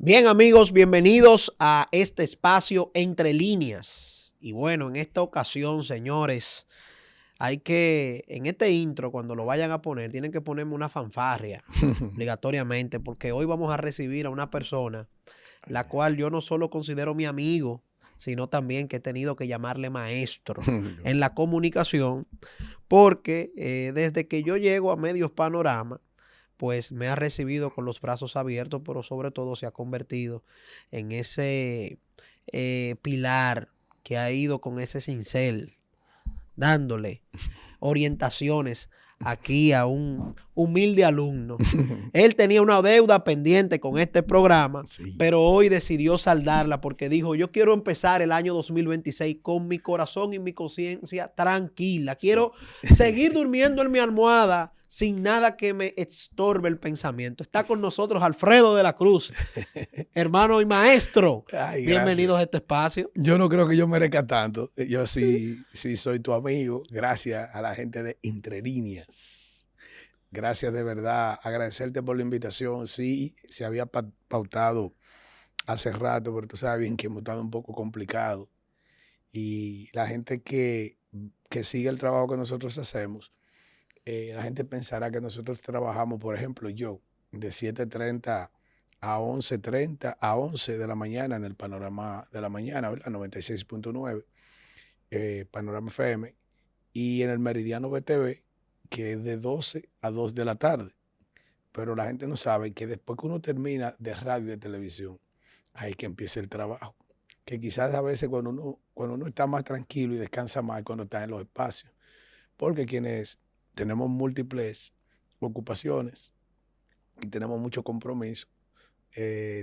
Bien, amigos, bienvenidos a este espacio Entre Líneas. Y bueno, en esta ocasión, señores, en este intro, cuando lo vayan a poner, tienen que ponerme una fanfarria, obligatoriamente, porque hoy vamos a recibir a una persona, la cual yo no solo considero mi amigo, sino también que he tenido que llamarle maestro en la comunicación, porque desde que yo llego a Medios Panorama, pues me ha recibido con los brazos abiertos, pero sobre todo se ha convertido en ese pilar que ha ido con ese cincel, dándole orientaciones aquí a un humilde alumno. Él tenía una deuda pendiente con este programa, Sí. pero hoy decidió saldarla porque dijo, yo quiero empezar el año 2026 con mi corazón y mi conciencia tranquila. Quiero seguir durmiendo en mi almohada sin nada que me estorbe el pensamiento. Está con nosotros Alfredo de la Cruz, hermano y maestro. Ay, Bienvenidos gracias. a este espacio. Yo no creo que yo merezca tanto. Yo sí soy tu amigo. Gracias a la gente de Entre Líneas. Gracias de verdad. Agradecerte por la invitación. Sí, se había pautado hace rato, pero tú sabes bien que hemos estado un poco complicado. Y la gente que sigue el trabajo que nosotros hacemos, la gente pensará que nosotros trabajamos, por ejemplo, yo, de 7:30 a 11:30 a 11 de la mañana en el Panorama de la Mañana, ¿verdad? 96.9, Panorama FM, y en el Meridiano BTV, que es de 12 a 2 de la tarde. Pero la gente no sabe que después que uno termina de radio y de televisión, ahí que empieza el trabajo. Que quizás a veces cuando uno está más tranquilo y descansa más cuando está en los espacios. Porque quienes tenemos múltiples ocupaciones y tenemos mucho compromiso,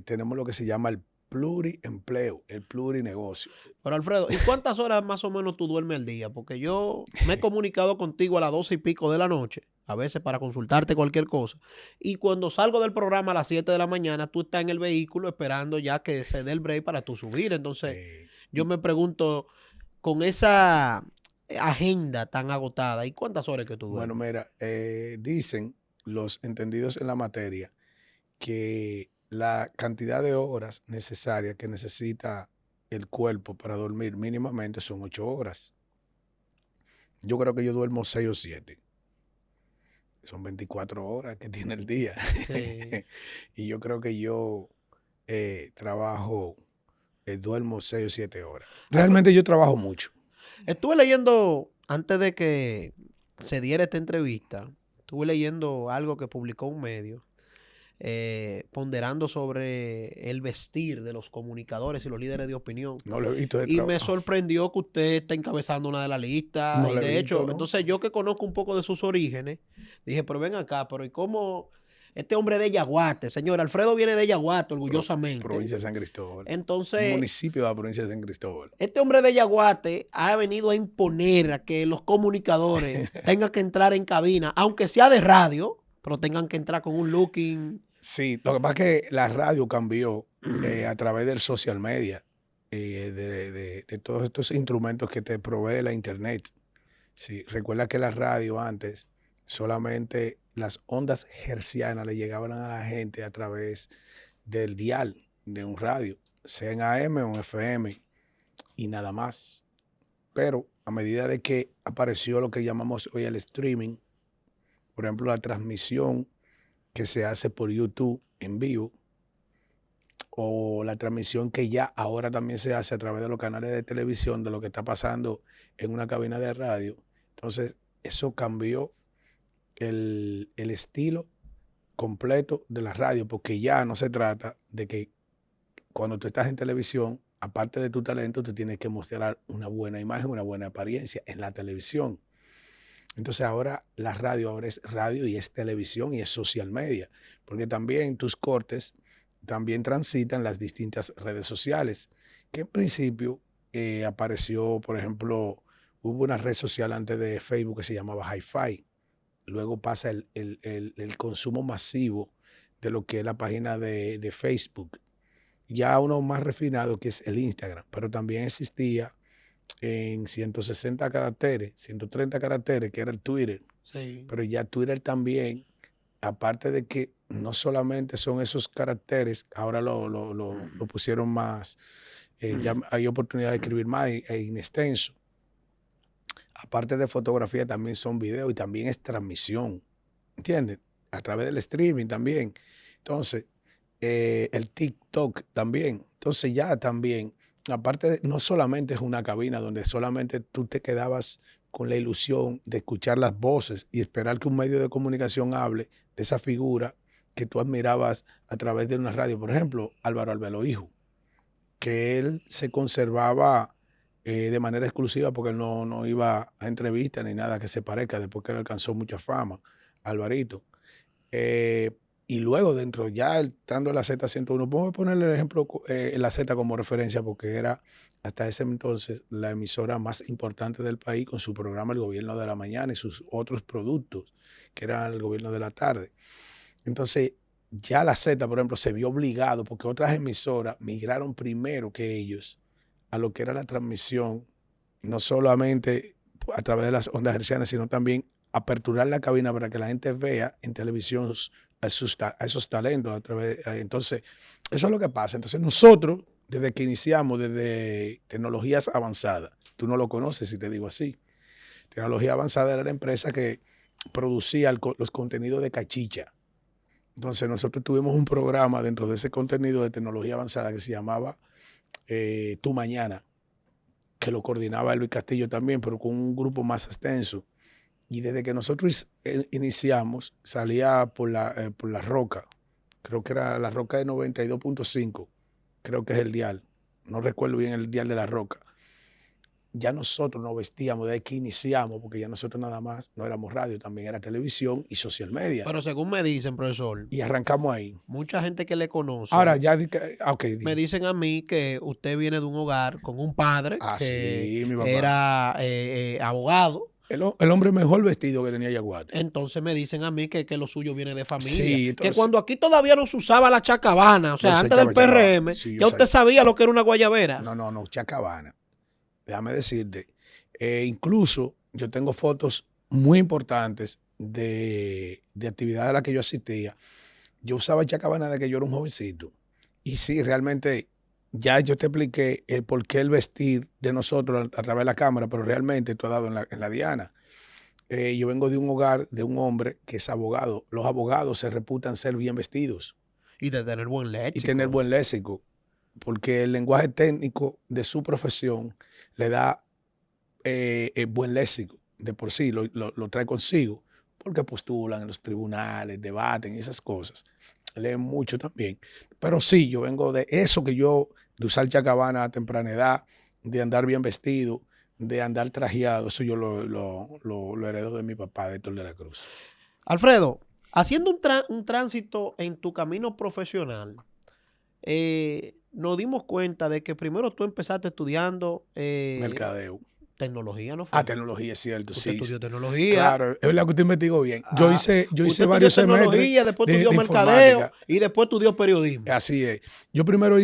tenemos lo que se llama el pluriempleo, el plurinegocio. Pero Alfredo, ¿y cuántas horas más o menos tú duermes al día? Porque yo me he comunicado contigo a las 12 y pico de la noche, a veces para consultarte cualquier cosa. Y cuando salgo del programa a las 7 de la mañana, tú estás en el vehículo esperando ya que se dé el break para tú subir. Entonces, Eh, yo me pregunto, con esa agenda tan agotada, ¿y cuántas horas que tú bueno, duermes? mira, dicen los entendidos en la materia que la cantidad de horas necesarias que necesita el cuerpo para dormir mínimamente son 8 horas. Yo creo que yo duermo 6 o 7. Son 24 horas que tiene el día. Sí. Y yo creo que yo trabajo, duermo 6 o 7 horas. Realmente yo trabajo mucho. Estuve leyendo, antes de que se diera esta entrevista, estuve leyendo algo que publicó un medio, ponderando sobre el vestir de los comunicadores y los líderes de opinión. No lo he visto de Y me trabajo. sorprendió que usted está encabezando una de las listas. No Y lo he de visto, hecho, ¿no? entonces yo que conozco un poco de sus orígenes, dije, pero ven acá, pero ¿y cómo este hombre de Yaguate, señor Alfredo viene de Yaguate, orgullosamente? Provincia de San Cristóbal. Un Entonces, municipio de la provincia de San Cristóbal. este hombre de Yaguate ha venido a imponer a que los comunicadores tengan que entrar en cabina, aunque sea de radio, pero tengan que entrar con un looking. Sí, lo que pasa es que la radio cambió a través del social media, de todos estos instrumentos que te provee la internet. Sí, recuerda que la radio antes solamente las ondas hercianas le llegaban a la gente a través del dial de un radio, sea en AM o en FM y nada más. Pero a medida de que apareció lo que llamamos hoy el streaming, por ejemplo, la transmisión que se hace por YouTube en vivo, o la transmisión que ya ahora también se hace a través de los canales de televisión de lo que está pasando en una cabina de radio. Entonces, eso cambió el estilo completo de la radio, porque ya no se trata de que cuando tú estás en televisión, aparte de tu talento, tú tienes que mostrar una buena imagen, una buena apariencia en la televisión. Entonces ahora la radio, ahora es radio y es televisión y es social media, porque también tus cortes también transitan las distintas redes sociales, que en principio apareció, por ejemplo, hubo una red social antes de Facebook que se llamaba Hi-Fi, luego pasa el consumo masivo de lo que es la página de Facebook, ya uno más refinado que es el Instagram, pero también existía en 160 caracteres, 130 caracteres, que era el Twitter. Sí. Pero ya Twitter también, aparte de que no solamente son esos caracteres, ahora lo pusieron más, ya hay oportunidad de escribir más en extenso. Aparte de fotografía, también son videos y también es transmisión, ¿entiendes? A través del streaming también. Entonces, el TikTok también. Entonces ya también, aparte de, no solamente es una cabina donde solamente tú te quedabas con la ilusión de escuchar las voces y esperar que un medio de comunicación hable de esa figura que tú admirabas a través de una radio. Por ejemplo, Álvaro Albelo Hijo, que él se conservaba de manera exclusiva porque él no iba a entrevistas ni nada que se parezca después que él alcanzó mucha fama, Alvarito. Eh, y luego dentro, ya estando en la Z101, vamos a ponerle el ejemplo en la Z como referencia porque era hasta ese entonces la emisora más importante del país con su programa El Gobierno de la Mañana y sus otros productos, que eran el Gobierno de la Tarde. Entonces, ya la Z, por ejemplo, se vio obligado porque otras emisoras migraron primero que ellos a lo que era la transmisión, no solamente a través de las ondas hercianas, sino también aperturar la cabina para que la gente vea en televisión a esos talentos. Entonces, eso es lo que pasa. Entonces, nosotros, desde que iniciamos, desde tecnologías avanzadas, tú no lo conoces si te digo así. Tecnología avanzada era la empresa que producía los contenidos de cachicha. Entonces, nosotros tuvimos un programa dentro de ese contenido de tecnología avanzada que se llamaba Tu Mañana, que lo coordinaba Luis Castillo también, pero con un grupo más extenso. Y desde que nosotros iniciamos, salía por la Roca, creo que era la Roca de 92.5, creo que es el dial, no recuerdo bien el dial de la Roca. Ya nosotros nos vestíamos desde que iniciamos, porque ya nosotros nada más no éramos radio, también era televisión y social media. Pero según me dicen, profesor, Y arrancamos ahí. mucha gente que le conoce, Ahora ya, ok, me dicen a mí que usted viene de un hogar con un padre que sí, mi papá. era abogado. El hombre mejor vestido que tenía Yaguate. Entonces me dicen a mí que lo suyo viene de familia. Sí, entonces, que cuando aquí todavía no se usaba la chacabana, o sea, antes del PRM, sí, ya usted sabía lo que era una guayabera. No, chacabana. Déjame decirte, incluso yo tengo fotos muy importantes de actividades a las que yo asistía. Yo usaba chacabana desde que yo era un jovencito. Y sí, realmente, ya yo te expliqué el por qué el vestir de nosotros a través de la cámara, pero realmente tú has dado en la diana. Yo vengo de un hogar de un hombre que es abogado. Los abogados se reputan ser bien vestidos. Y de tener buen léxico. Y tener buen léxico. Porque el lenguaje técnico de su profesión le da buen léxico. De por sí lo trae consigo. Porque postulan en los tribunales, debaten y esas cosas. Leen mucho también. Pero sí, yo vengo de eso de usar chacabana a temprana edad, de andar bien vestido, de andar trajeado. Eso yo lo heredo de mi papá, de Héctor de la Cruz. Alfredo, haciendo un tránsito en tu camino profesional, nos dimos cuenta de que primero tú empezaste estudiando Mercadeo. Tecnología, ¿no fue? Tecnología, es cierto. Usted Sí. estudió tecnología. Claro, es verdad que usted investigó bien. Yo hice varios tecnología, semestres después estudió mercadeo y después estudió periodismo. Así es. Yo primero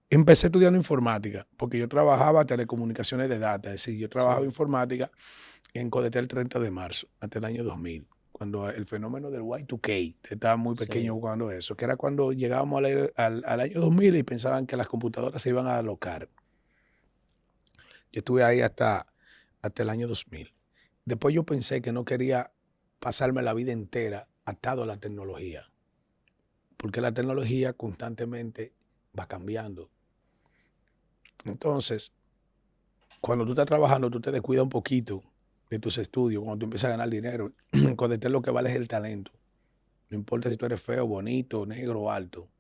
empecé estudiando informática, porque yo trabajaba telecomunicaciones de data, es decir, yo trabajaba informática en Codetel 30 de marzo, hasta el año 2000, cuando el fenómeno del Y2K, estaba muy pequeño cuando eso, que era cuando llegábamos al año 2000 y pensaban que las computadoras se iban a alocar. Yo estuve ahí hasta el año 2000. Después yo pensé que no quería pasarme la vida entera atado a la tecnología, porque la tecnología constantemente va cambiando. Entonces, cuando tú estás trabajando, tú te descuidas un poquito de tus estudios, cuando tú empiezas a ganar dinero. Cuando lo que vale es el talento. No importa si tú eres feo, bonito, negro o alto.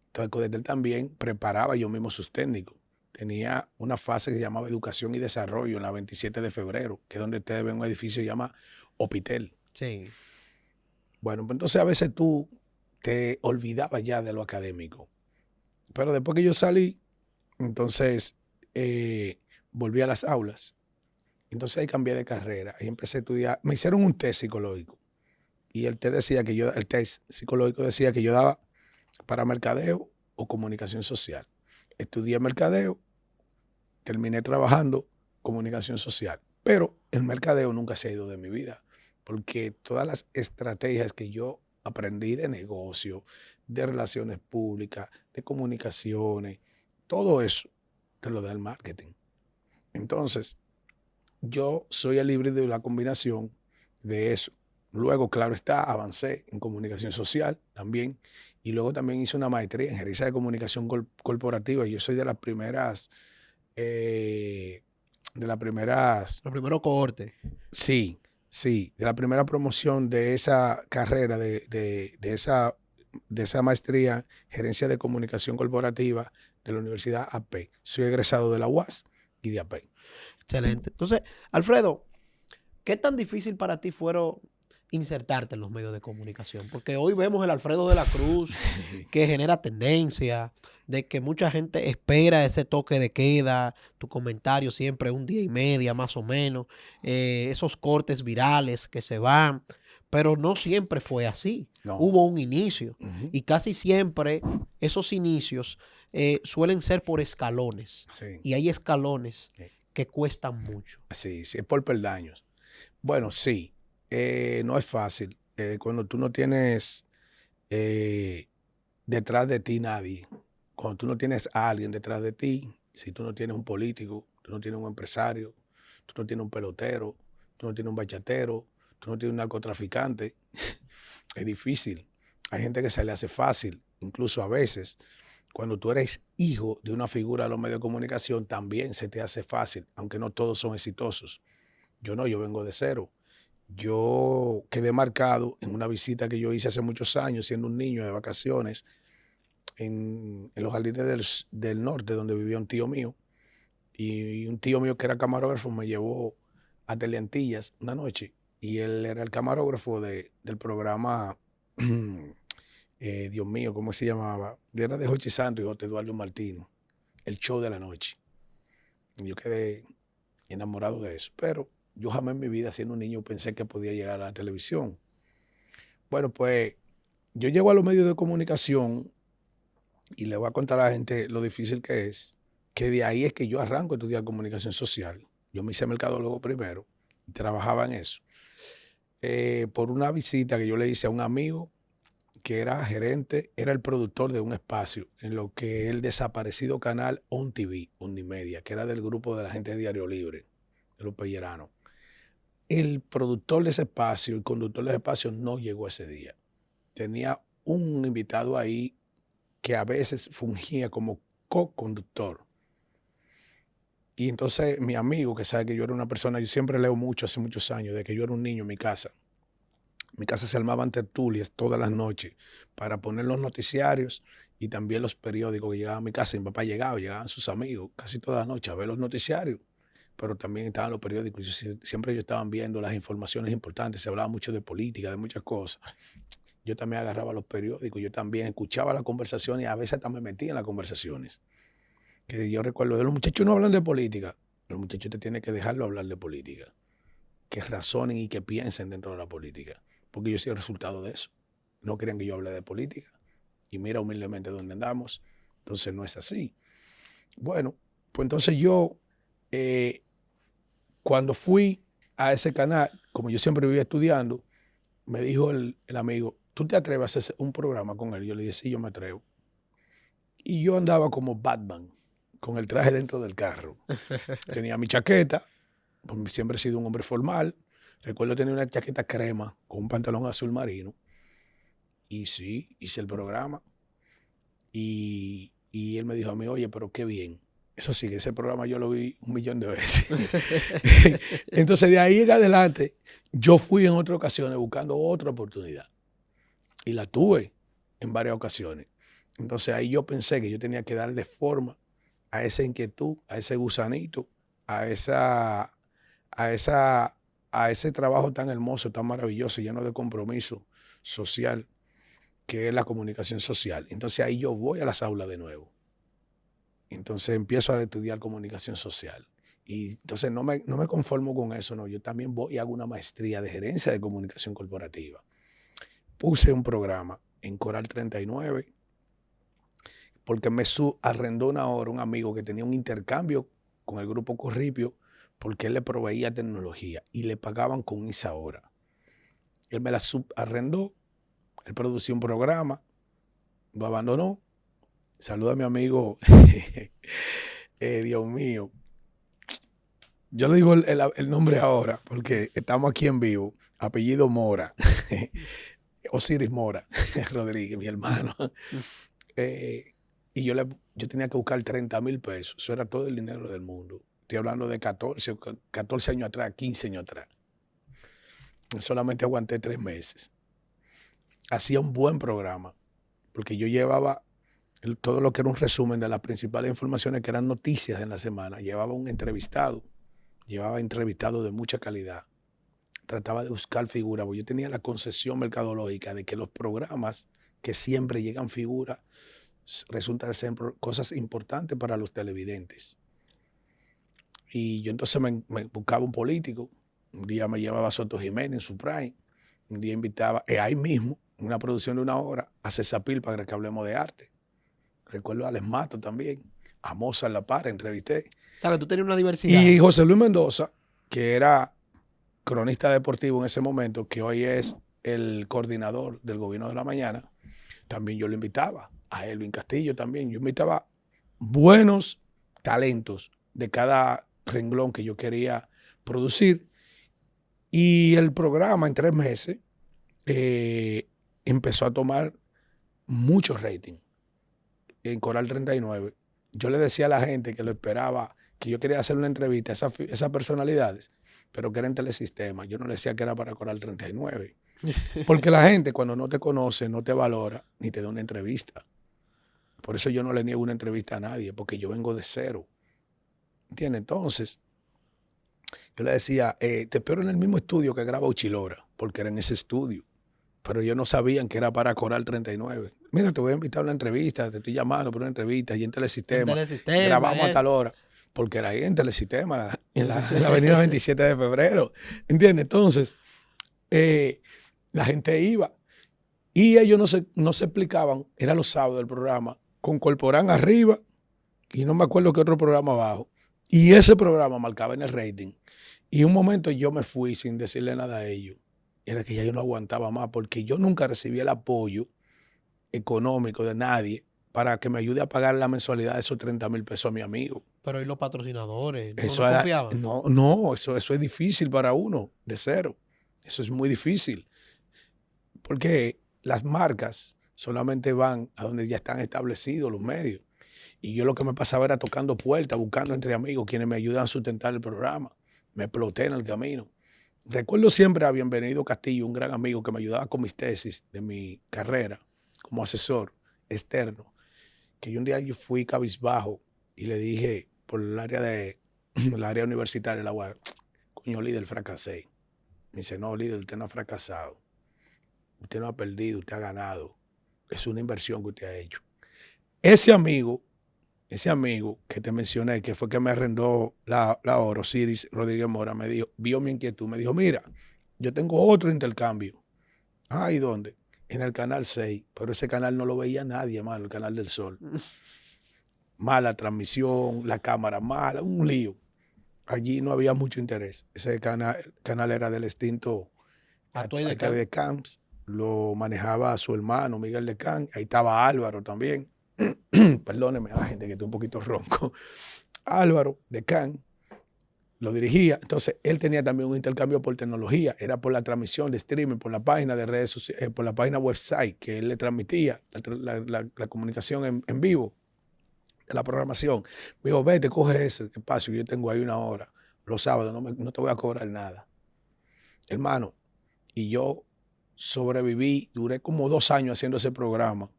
Entonces, Codetel también preparaba yo mismo sus técnicos. Tenía una fase que se llamaba Educación y Desarrollo en la 27 de febrero, que es donde ustedes ven un edificio que se llama Opitel. Sí. Bueno, pues entonces a veces tú te olvidabas ya de lo académico. Pero después que yo salí, entonces volví a las aulas. Entonces ahí cambié de carrera y empecé a estudiar. Me hicieron un test psicológico. Y el test psicológico decía que yo daba para mercadeo o comunicación social. Estudié mercadeo, terminé trabajando comunicación social. Pero el mercadeo nunca se ha ido de mi vida, porque todas las estrategias que yo Aprendí de negocio, de relaciones públicas, de comunicaciones, todo eso te lo da el marketing. Entonces, yo soy el híbrido y la combinación de eso. Luego, claro está, avancé en comunicación social también. Y luego también hice una maestría en gerencia de comunicación corporativa. Y yo soy de las primeras, eh, de las primeras, Lo primero cohorte. sí, sí, de la primera promoción de esa carrera, de esa maestría, gerencia de comunicación corporativa de la Universidad AP. Soy egresado de la UAS y de AP. Excelente. Entonces, Alfredo, ¿qué tan difícil para ti fueron insertarte en los medios de comunicación? Porque hoy vemos el Alfredo de la Cruz que genera tendencia, de que mucha gente espera ese toque de queda, tu comentario siempre un día y media más o menos, esos cortes virales que se van, pero no siempre fue así. No. Hubo un inicio Ujú. y casi siempre esos inicios suelen ser por escalones Sí, y hay escalones sí. que cuestan mucho. Sí, sí, es por peldaños. Bueno, sí, no es fácil. Cuando tú no tienes eh, detrás de ti nadie, cuando tú no tienes a alguien detrás de ti, si tú no tienes un político, tú no tienes un empresario, tú no tienes un pelotero, tú no tienes un bachatero, tú no tienes un narcotraficante, es difícil. Hay gente que se le hace fácil, incluso a veces. Cuando tú eres hijo de una figura de los medios de comunicación, también se te hace fácil, aunque no todos son exitosos. Yo no, yo vengo de cero. Yo quedé marcado en una visita que yo hice hace muchos años, siendo un niño de vacaciones, en los jardines del norte, donde vivía un tío mío. Y un tío mío que era camarógrafo me llevó a Teleantillas una noche. Y él era el camarógrafo del programa, Dios mío, ¿cómo se llamaba? Era de Jochi Santos y José Eduardo Martino, el show de la noche. Y yo quedé enamorado de eso. Pero yo jamás en mi vida, siendo un niño, pensé que podía llegar a la televisión. Bueno, pues yo llego a los medios de comunicación y le voy a contar a la gente lo difícil que es, que de ahí es que yo arranco a estudiar comunicación social. Yo me hice mercadólogo primero y trabajaba en eso. Por una visita que yo le hice a un amigo que era gerente, era el productor de un espacio en lo que el desaparecido canal On TV, Unimedia, que era del grupo de la gente de Diario Libre, de los pelleranos. El productor de ese espacio, el conductor de ese espacio no llegó ese día. Tenía un invitado ahí que a veces fungía como co-conductor. Y entonces mi amigo, que sabe que yo era una persona, yo siempre leo mucho hace muchos años, de que yo era un niño en mi casa. Mi casa se armaban tertulias todas las noches para poner los noticiarios y también los periódicos que llegaban a mi casa. Mi papá llegaba, llegaban sus amigos casi todas las noches a ver los noticiarios, pero también estaban los periódicos. Siempre ellos estaban viendo las informaciones importantes, se hablaba mucho de política, de muchas cosas. Yo también agarraba los periódicos, yo también escuchaba las conversaciones y a veces hasta me metía en las conversaciones. Que yo recuerdo, los muchachos no hablan de política, los muchachos te tienen que dejarlo hablar de política, que razonen y que piensen dentro de la política, porque yo soy el resultado de eso. No querían que yo hable de política y mira humildemente dónde andamos. Entonces no es así. Bueno, pues entonces yo, cuando fui a ese canal, como yo siempre vivía estudiando, me dijo el amigo, ¿tú te atreves a hacer un programa con él? Yo le dije, sí, yo me atrevo. Y yo andaba como Batman, con el traje dentro del carro. Tenía mi chaqueta, porque siempre he sido un hombre formal. Recuerdo tener una chaqueta crema con un pantalón azul marino. Y sí, hice el programa. Y él me dijo a mí, oye, pero qué bien. Eso sí, que ese programa yo lo vi 1.000.000 de veces. Entonces, de ahí en adelante, yo fui en otras ocasiones buscando otra oportunidad. Y la tuve en varias ocasiones. Entonces, ahí yo pensé que yo tenía que darle forma a esa inquietud, a ese gusanito, a ese trabajo tan hermoso, tan maravilloso, lleno de compromiso social, que es la comunicación social. Entonces ahí yo voy a las aulas de nuevo. Entonces empiezo a estudiar comunicación social. Y entonces no me conformo con eso, no. Yo también voy y hago una maestría de gerencia de comunicación corporativa. Puse un programa en Coral 39 porque me arrendó una hora un amigo que tenía un intercambio con el grupo Corripio porque él le proveía tecnología y le pagaban con esa hora. Él me la subarrendó, Él producía un programa, lo abandonó. Saluda a mi amigo, Dios mío. Yo le digo el nombre ahora porque estamos aquí en vivo. Apellido Mora. Osiris Mora Rodríguez, mi hermano. Y yo tenía que buscar 30,000 pesos. Eso era todo el dinero del mundo. Estoy hablando de 14 años atrás, 15 años atrás. Solamente aguanté 3 meses. Hacía un buen programa, porque yo llevaba todo lo que era un resumen de las principales informaciones que eran noticias en la semana. Llevaba entrevistado de mucha calidad. Trataba de buscar figuras, porque yo tenía la concesión mercadológica de que los programas que siempre llegan figuras resultan ser cosas importantes para los televidentes. Y yo entonces me buscaba un político. Un día me llevaba a Soto Jiménez en su prime. Un día invitaba, ahí mismo, una producción de 1 hora, a Cesapil para que hablemos de arte. Recuerdo a Alex Mato también, a Mozart La Para, entrevisté. O sea, que tú tenías una diversidad. Y José Luis Mendoza, que era cronista deportivo en ese momento, que hoy es el coordinador del Gobierno de la Mañana, también yo lo invitaba. A Elvin Castillo también. Yo invitaba buenos talentos de cada renglón que yo quería producir. Y el programa en 3 meses empezó a tomar mucho rating. En Coral 39, yo le decía a la gente que lo esperaba, que yo quería hacer una entrevista a esas personalidades, pero que era en Telesistema. Yo no le decía que era para Coral 39. Porque la gente cuando no te conoce, no te valora, ni te da una entrevista. Por eso yo no le niego una entrevista a nadie, porque yo vengo de cero. ¿Entiendes? Entonces, yo le decía, te espero en el mismo estudio que graba Uchilora, porque era en ese estudio. Pero ellos no sabían que era para Coral 39. Mira, te voy a invitar a una entrevista, te estoy llamando por una entrevista, y en Telesistema. Grabamos a tal hora, porque era ahí en Telesistema, en la avenida 27 de febrero. ¿Entiendes? Entonces, la gente iba. Y ellos no se explicaban, era los sábados del programa, con Corporán arriba, y no me acuerdo qué otro programa abajo. Y ese programa marcaba en el rating. Y un momento yo me fui sin decirle nada a ellos. Era que ya yo no aguantaba más, porque yo nunca recibí el apoyo económico de nadie para que me ayude a pagar la mensualidad de esos 30,000 pesos a mi amigo. Pero ¿y los patrocinadores? ¿No Eso confiaban? No, eso es difícil para uno, de cero. Eso es muy difícil. Porque las marcas solamente van a donde ya están establecidos los medios. Y yo lo que me pasaba era tocando puertas, buscando entre amigos quienes me ayudan a sustentar el programa. Me exploté en el camino. Recuerdo siempre a Bienvenido Castillo, un gran amigo que me ayudaba con mis tesis de mi carrera como asesor externo, que yo un día yo fui cabizbajo y le dije por el área universitaria, la UAS, coño, líder, fracasé. Me dice, no, líder, usted no ha fracasado. Usted no ha perdido, usted ha ganado. Es una inversión que usted ha hecho. Ese amigo que te mencioné, que fue que me arrendó la hora, Osiris Rodríguez Mora, me dijo, vio mi inquietud, me dijo, mira, yo tengo otro intercambio. Ah, ¿y dónde? En el Canal 6, pero ese canal no lo veía nadie, hermano, el Canal del Sol. Mala transmisión, la cámara mala, un lío. Allí no había mucho interés. Ese canal era del extinto Atuay de Camps, lo manejaba su hermano Miguel de Camps, ahí estaba Álvaro también. Perdóneme a la gente que está un poquito ronco. Álvaro de Camps lo dirigía. Entonces, él tenía también un intercambio por tecnología. Era por la transmisión de streaming, por la página de redes sociales, por la página website que él le transmitía la comunicación en vivo de la programación. Me dijo, vete, coge ese espacio que yo tengo ahí 1 hora. Los sábados no te voy a cobrar nada. Hermano, y yo sobreviví, duré como 2 años haciendo ese programa.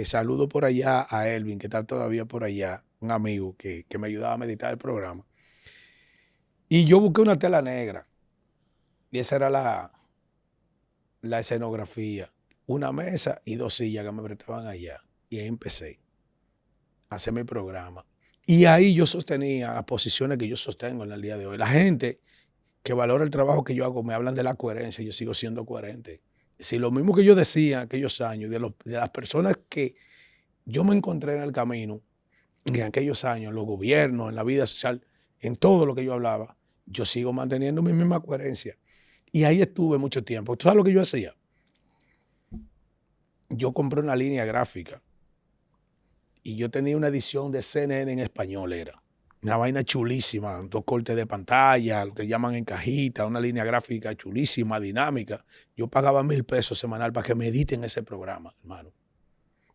Saludo por allá a Elvin, que está todavía por allá, un amigo que me ayudaba a meditar el programa. Y yo busqué una tela negra. Y esa era la escenografía. Una mesa y 2 sillas que me prestaban allá. Y ahí empecé a hacer mi programa. Y ahí yo sostenía posiciones que yo sostengo en el día de hoy. La gente que valora el trabajo que yo hago me hablan de la coherencia. Yo sigo siendo coherente. Si lo mismo que yo decía aquellos años, de las personas que yo me encontré en el camino, en aquellos años, en los gobiernos, en la vida social, en todo lo que yo hablaba, yo sigo manteniendo mi misma coherencia. Y ahí estuve mucho tiempo. ¿Tú sabes lo que yo hacía? yo compré una línea gráfica y yo tenía una edición de CNN en español, era una vaina chulísima, 2 cortes de pantalla, lo que llaman en cajita, una línea gráfica chulísima, dinámica. Yo pagaba $1,000 semanal para que me editen ese programa, hermano.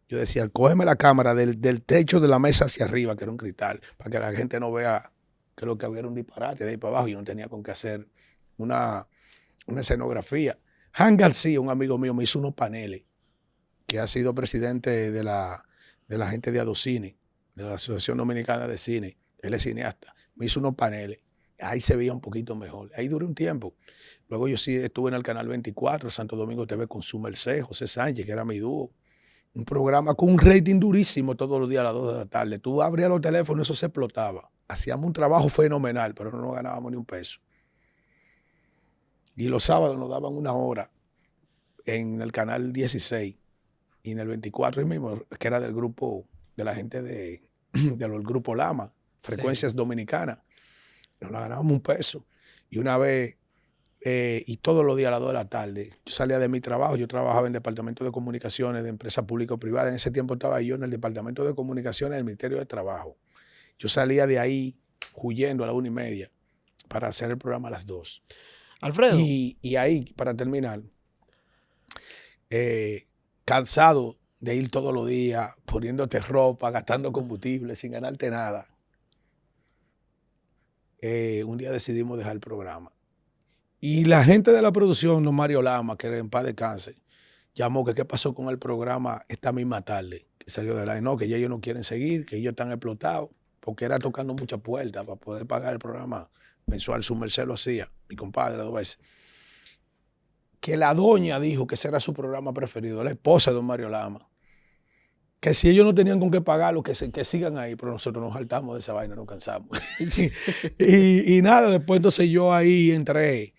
Yo decía, cógeme la cámara del techo de la mesa hacia arriba, que era un cristal, para que la gente no vea que lo que había era un disparate de ahí para abajo. Yo no tenía con qué hacer una escenografía. Han García, un amigo mío, me hizo unos paneles, que ha sido presidente de la gente de Adocine, de la Asociación Dominicana de Cine. Él es cineasta. Me hizo unos paneles. Ahí se veía un poquito mejor. Ahí duré un tiempo. Luego yo sí estuve en el Canal 24, Santo Domingo TV, con su merced, José Sánchez, que era mi dúo. Un programa con un rating durísimo todos los días a las 2 de la tarde. Tú abrías los teléfonos, eso se explotaba. Hacíamos un trabajo fenomenal, pero no nos ganábamos ni un peso. Y los sábados nos daban 1 hora en el Canal 16 y en el 24 mismo, que era del grupo, de la gente del grupo Lama, Frecuencias Dominicanas. Nos la ganábamos un peso. Y una vez, y todos los días a las 2 de la tarde, yo salía de mi trabajo, yo trabajaba en el Departamento de Comunicaciones de Empresa Pública o Privada. En ese tiempo estaba yo en el Departamento de Comunicaciones del Ministerio de Trabajo. Yo salía de ahí huyendo a la 1:30 para hacer el programa a las 2. Alfredo. Y ahí, para terminar, cansado de ir todos los días, poniéndote ropa, gastando combustible, sin ganarte nada. Un día decidimos dejar el programa. Y la gente de la producción, don Mario Lama, que en paz descanse, llamó que qué pasó con el programa esta misma tarde, que salió de la no, que ya ellos no quieren seguir, que ellos están explotados, porque era tocando muchas puertas para poder pagar el programa mensual. Su merced lo hacía, mi compadre 2 veces. Que la doña dijo que ese era su programa preferido, la esposa de don Mario Lama. Que si ellos no tenían con qué pagarlo, que sigan ahí, pero nosotros nos saltamos de esa vaina, nos cansamos. y nada, después entonces yo ahí entré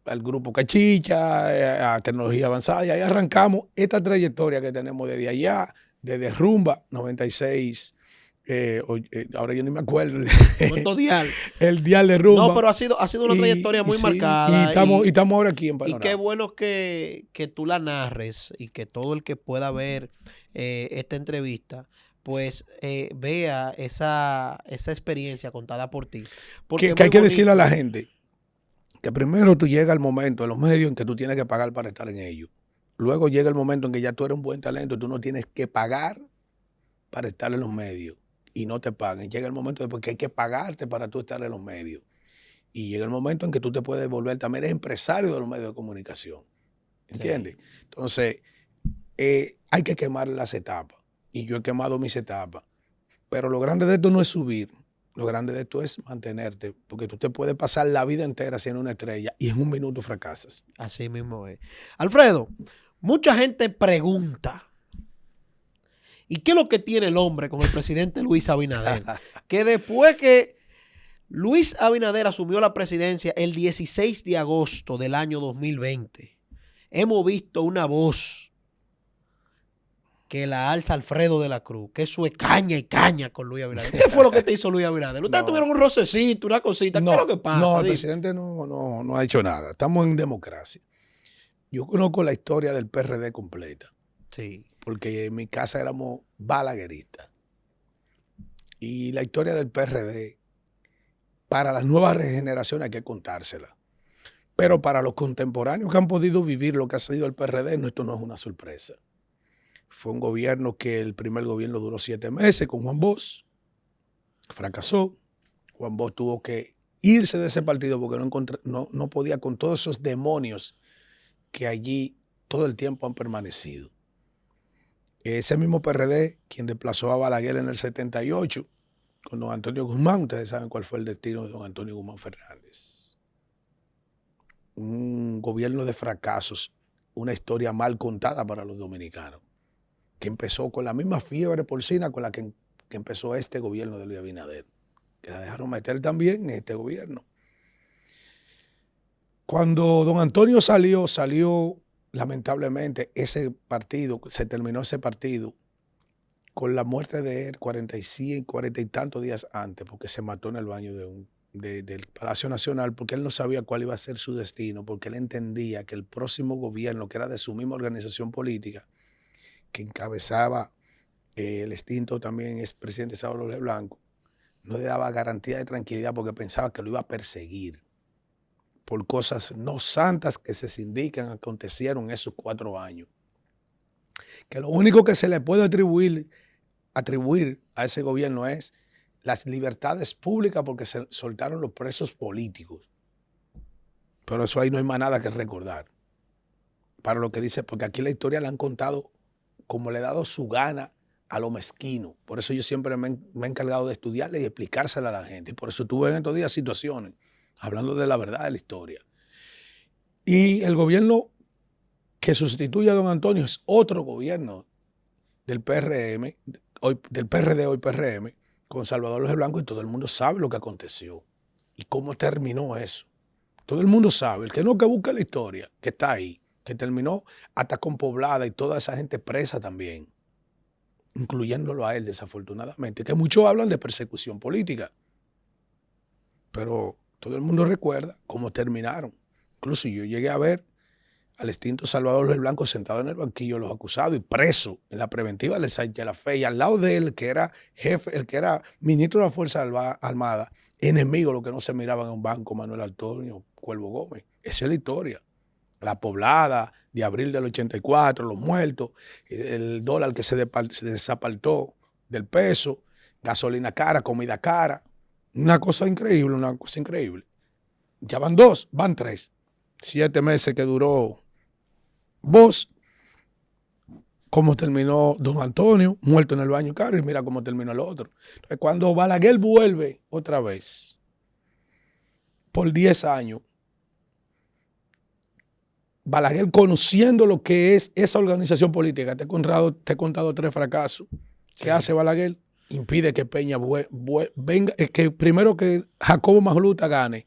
al grupo Cachicha, a Tecnología Avanzada, y ahí arrancamos esta trayectoria que tenemos desde allá, desde Rumba 96. Ahora yo ni me acuerdo. Dial. El dial de Rumba. No, pero ha sido una trayectoria muy marcada. Y estamos ahora aquí en Panorama. Y qué bueno que tú la narres y que todo el que pueda ver esta entrevista, pues vea esa experiencia contada por ti. Que hay que decirle a la gente que primero tú llegas al momento en los medios en que tú tienes que pagar para estar en ellos. Luego llega el momento en que ya tú eres un buen talento, tú no tienes que pagar para estar en los medios y no te paguen. Llega el momento después que hay que pagarte para tú estar en los medios. Y llega el momento en que tú te puedes volver también eres empresario de los medios de comunicación. ¿Entiendes? Sí. Entonces, hay que quemar las etapas. Y yo he quemado mis etapas. Pero lo grande de esto no es subir. Lo grande de esto es mantenerte. Porque tú te puedes pasar la vida entera siendo una estrella y en un minuto fracasas. Así mismo es. Alfredo, mucha gente pregunta, ¿y qué es lo que tiene el hombre con el presidente Luis Abinader? Que después que Luis Abinader asumió la presidencia el 16 de agosto del año 2020, hemos visto una voz que la alza Alfredo de la Cruz, que eso es caña y caña con Luis Abinader. ¿Qué fue lo que te hizo Luis Abinader? Ustedes tuvieron un rocecito, una cosita. ¿Qué es lo que pasa? No, el presidente no ha hecho nada. Estamos en democracia. Yo conozco la historia del PRD completa. Sí. Porque en mi casa éramos balagueristas. Y la historia del PRD, para las nuevas generaciones hay que contársela. Pero para los contemporáneos que han podido vivir lo que ha sido el PRD, esto no es una sorpresa. Fue un gobierno que el primer gobierno duró 7 meses con Juan Bosch. Fracasó. Juan Bosch tuvo que irse de ese partido porque no podía con todos esos demonios que allí todo el tiempo han permanecido. Ese mismo PRD, quien desplazó a Balaguer en el 78, con don Antonio Guzmán, ustedes saben cuál fue el destino de don Antonio Guzmán Fernández. Un gobierno de fracasos, una historia mal contada para los dominicanos, que empezó con la misma fiebre porcina con la que empezó este gobierno de Luis Abinader, que la dejaron meter también en este gobierno. Cuando don Antonio salió lamentablemente ese partido, se terminó ese partido con la muerte de él 40 y tantos días antes, porque se mató en el baño de un del Palacio Nacional, porque él no sabía cuál iba a ser su destino, porque él entendía que el próximo gobierno, que era de su misma organización política, que encabezaba el extinto también expresidente Saulo Blanco, no le daba garantía de tranquilidad porque pensaba que lo iba a perseguir por cosas no santas que se indican acontecieron esos 4 años. Que lo único que se le puede atribuir a ese gobierno es las libertades públicas porque se soltaron los presos políticos. Pero eso ahí no hay más nada que recordar. Para lo que dice, porque aquí la historia la han contado como le ha dado su gana a lo mezquino. Por eso yo siempre me he encargado de estudiarle y explicársela a la gente. Y por eso tuve en estos días situaciones hablando de la verdad de la historia. Y el gobierno que sustituye a don Antonio es otro gobierno del PRM, del PRD, hoy PRM, con Salvador López Blanco, y todo el mundo sabe lo que aconteció y cómo terminó eso. Todo el mundo sabe, el que no, que busque la historia, que está ahí, que terminó hasta con Poblada y toda esa gente presa también, incluyéndolo a él desafortunadamente, que muchos hablan de persecución política, pero todo el mundo recuerda cómo terminaron. Incluso yo llegué a ver al extinto Salvador López Blanco sentado en el banquillo de los acusados y preso en la preventiva de Sánchez Lafey, y al lado de él, que era jefe, el que era ministro de la Fuerza Armada, enemigo, lo que no se miraban en un banco, Manuel Antonio Cuervo Gómez. Esa es la historia. La Poblada de abril del 84, los muertos, el dólar que se desapartó del peso, gasolina cara, comida cara. Una cosa increíble, una cosa increíble. Ya van 2, van 3. 7 meses que duró Vos, cómo terminó don Antonio, muerto en el baño caro, y mira cómo terminó el otro. Entonces, cuando Balaguer vuelve otra vez, por 10 años, Balaguer conociendo lo que es esa organización política, te he contado 3 fracasos. ¿Qué hace Balaguer? Impide que Peña venga, que primero que Jacobo Magluta gane.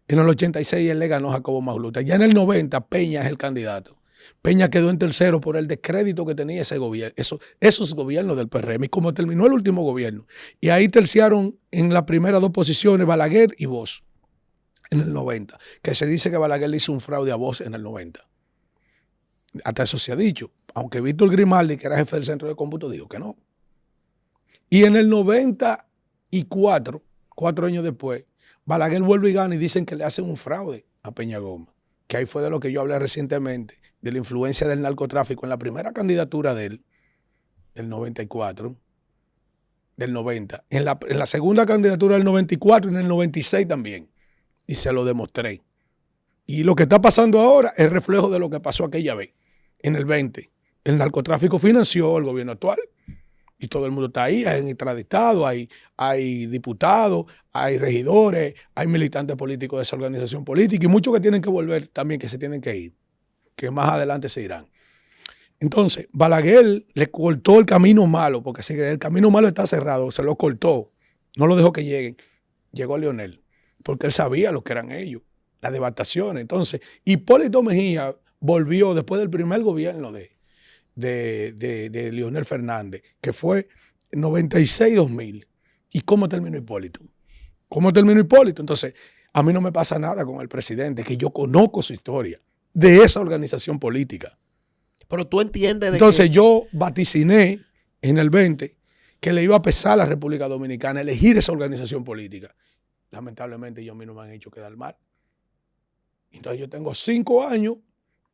En el 86 él le ganó a Jacobo Magluta. Ya en el 90 Peña es el candidato. Peña quedó en tercero por el descrédito que tenía ese gobierno, esos gobiernos del PRM. Y como terminó el último gobierno, y ahí terciaron en las primeras 2 posiciones Balaguer y Bosch en el 90, que se dice que Balaguer le hizo un fraude a Bosch en el 90. Hasta eso se ha dicho, aunque Víctor Grimaldi, que era jefe del centro de cómputo, dijo que no. Y en el 94, 4 años después, Balaguer vuelve y gana y dicen que le hacen un fraude a Peña Gómez, que ahí fue de lo que yo hablé recientemente, de la influencia del narcotráfico en la primera candidatura de él, del 94, del 90, en la segunda candidatura del 94 y en el 96 también, y se lo demostré. Y lo que está pasando ahora es reflejo de lo que pasó aquella vez, en el 20. El narcotráfico financió el gobierno actual y todo el mundo está ahí, hay extraditados, hay diputados, hay regidores, hay militantes políticos de esa organización política y muchos que tienen que volver también, que se tienen que ir, que más adelante se irán. Entonces, Balaguer le cortó el camino malo, porque si el camino malo está cerrado, se lo cortó, no lo dejó que lleguen. Llegó Leonel, porque él sabía lo que eran ellos, las devastaciones. Entonces, Hipólito Mejía volvió después del primer gobierno de Leonel Fernández, que fue 96-2000. ¿Y cómo terminó Hipólito? ¿Cómo terminó Hipólito? Entonces, a mí no me pasa nada con el presidente, que yo conozco su historia de esa organización política. Pero tú entiendes de Entonces yo vaticiné en el 20 que le iba a pesar a la República Dominicana elegir esa organización política. Lamentablemente ellos a mí no me han hecho quedar mal. Entonces yo tengo 5 años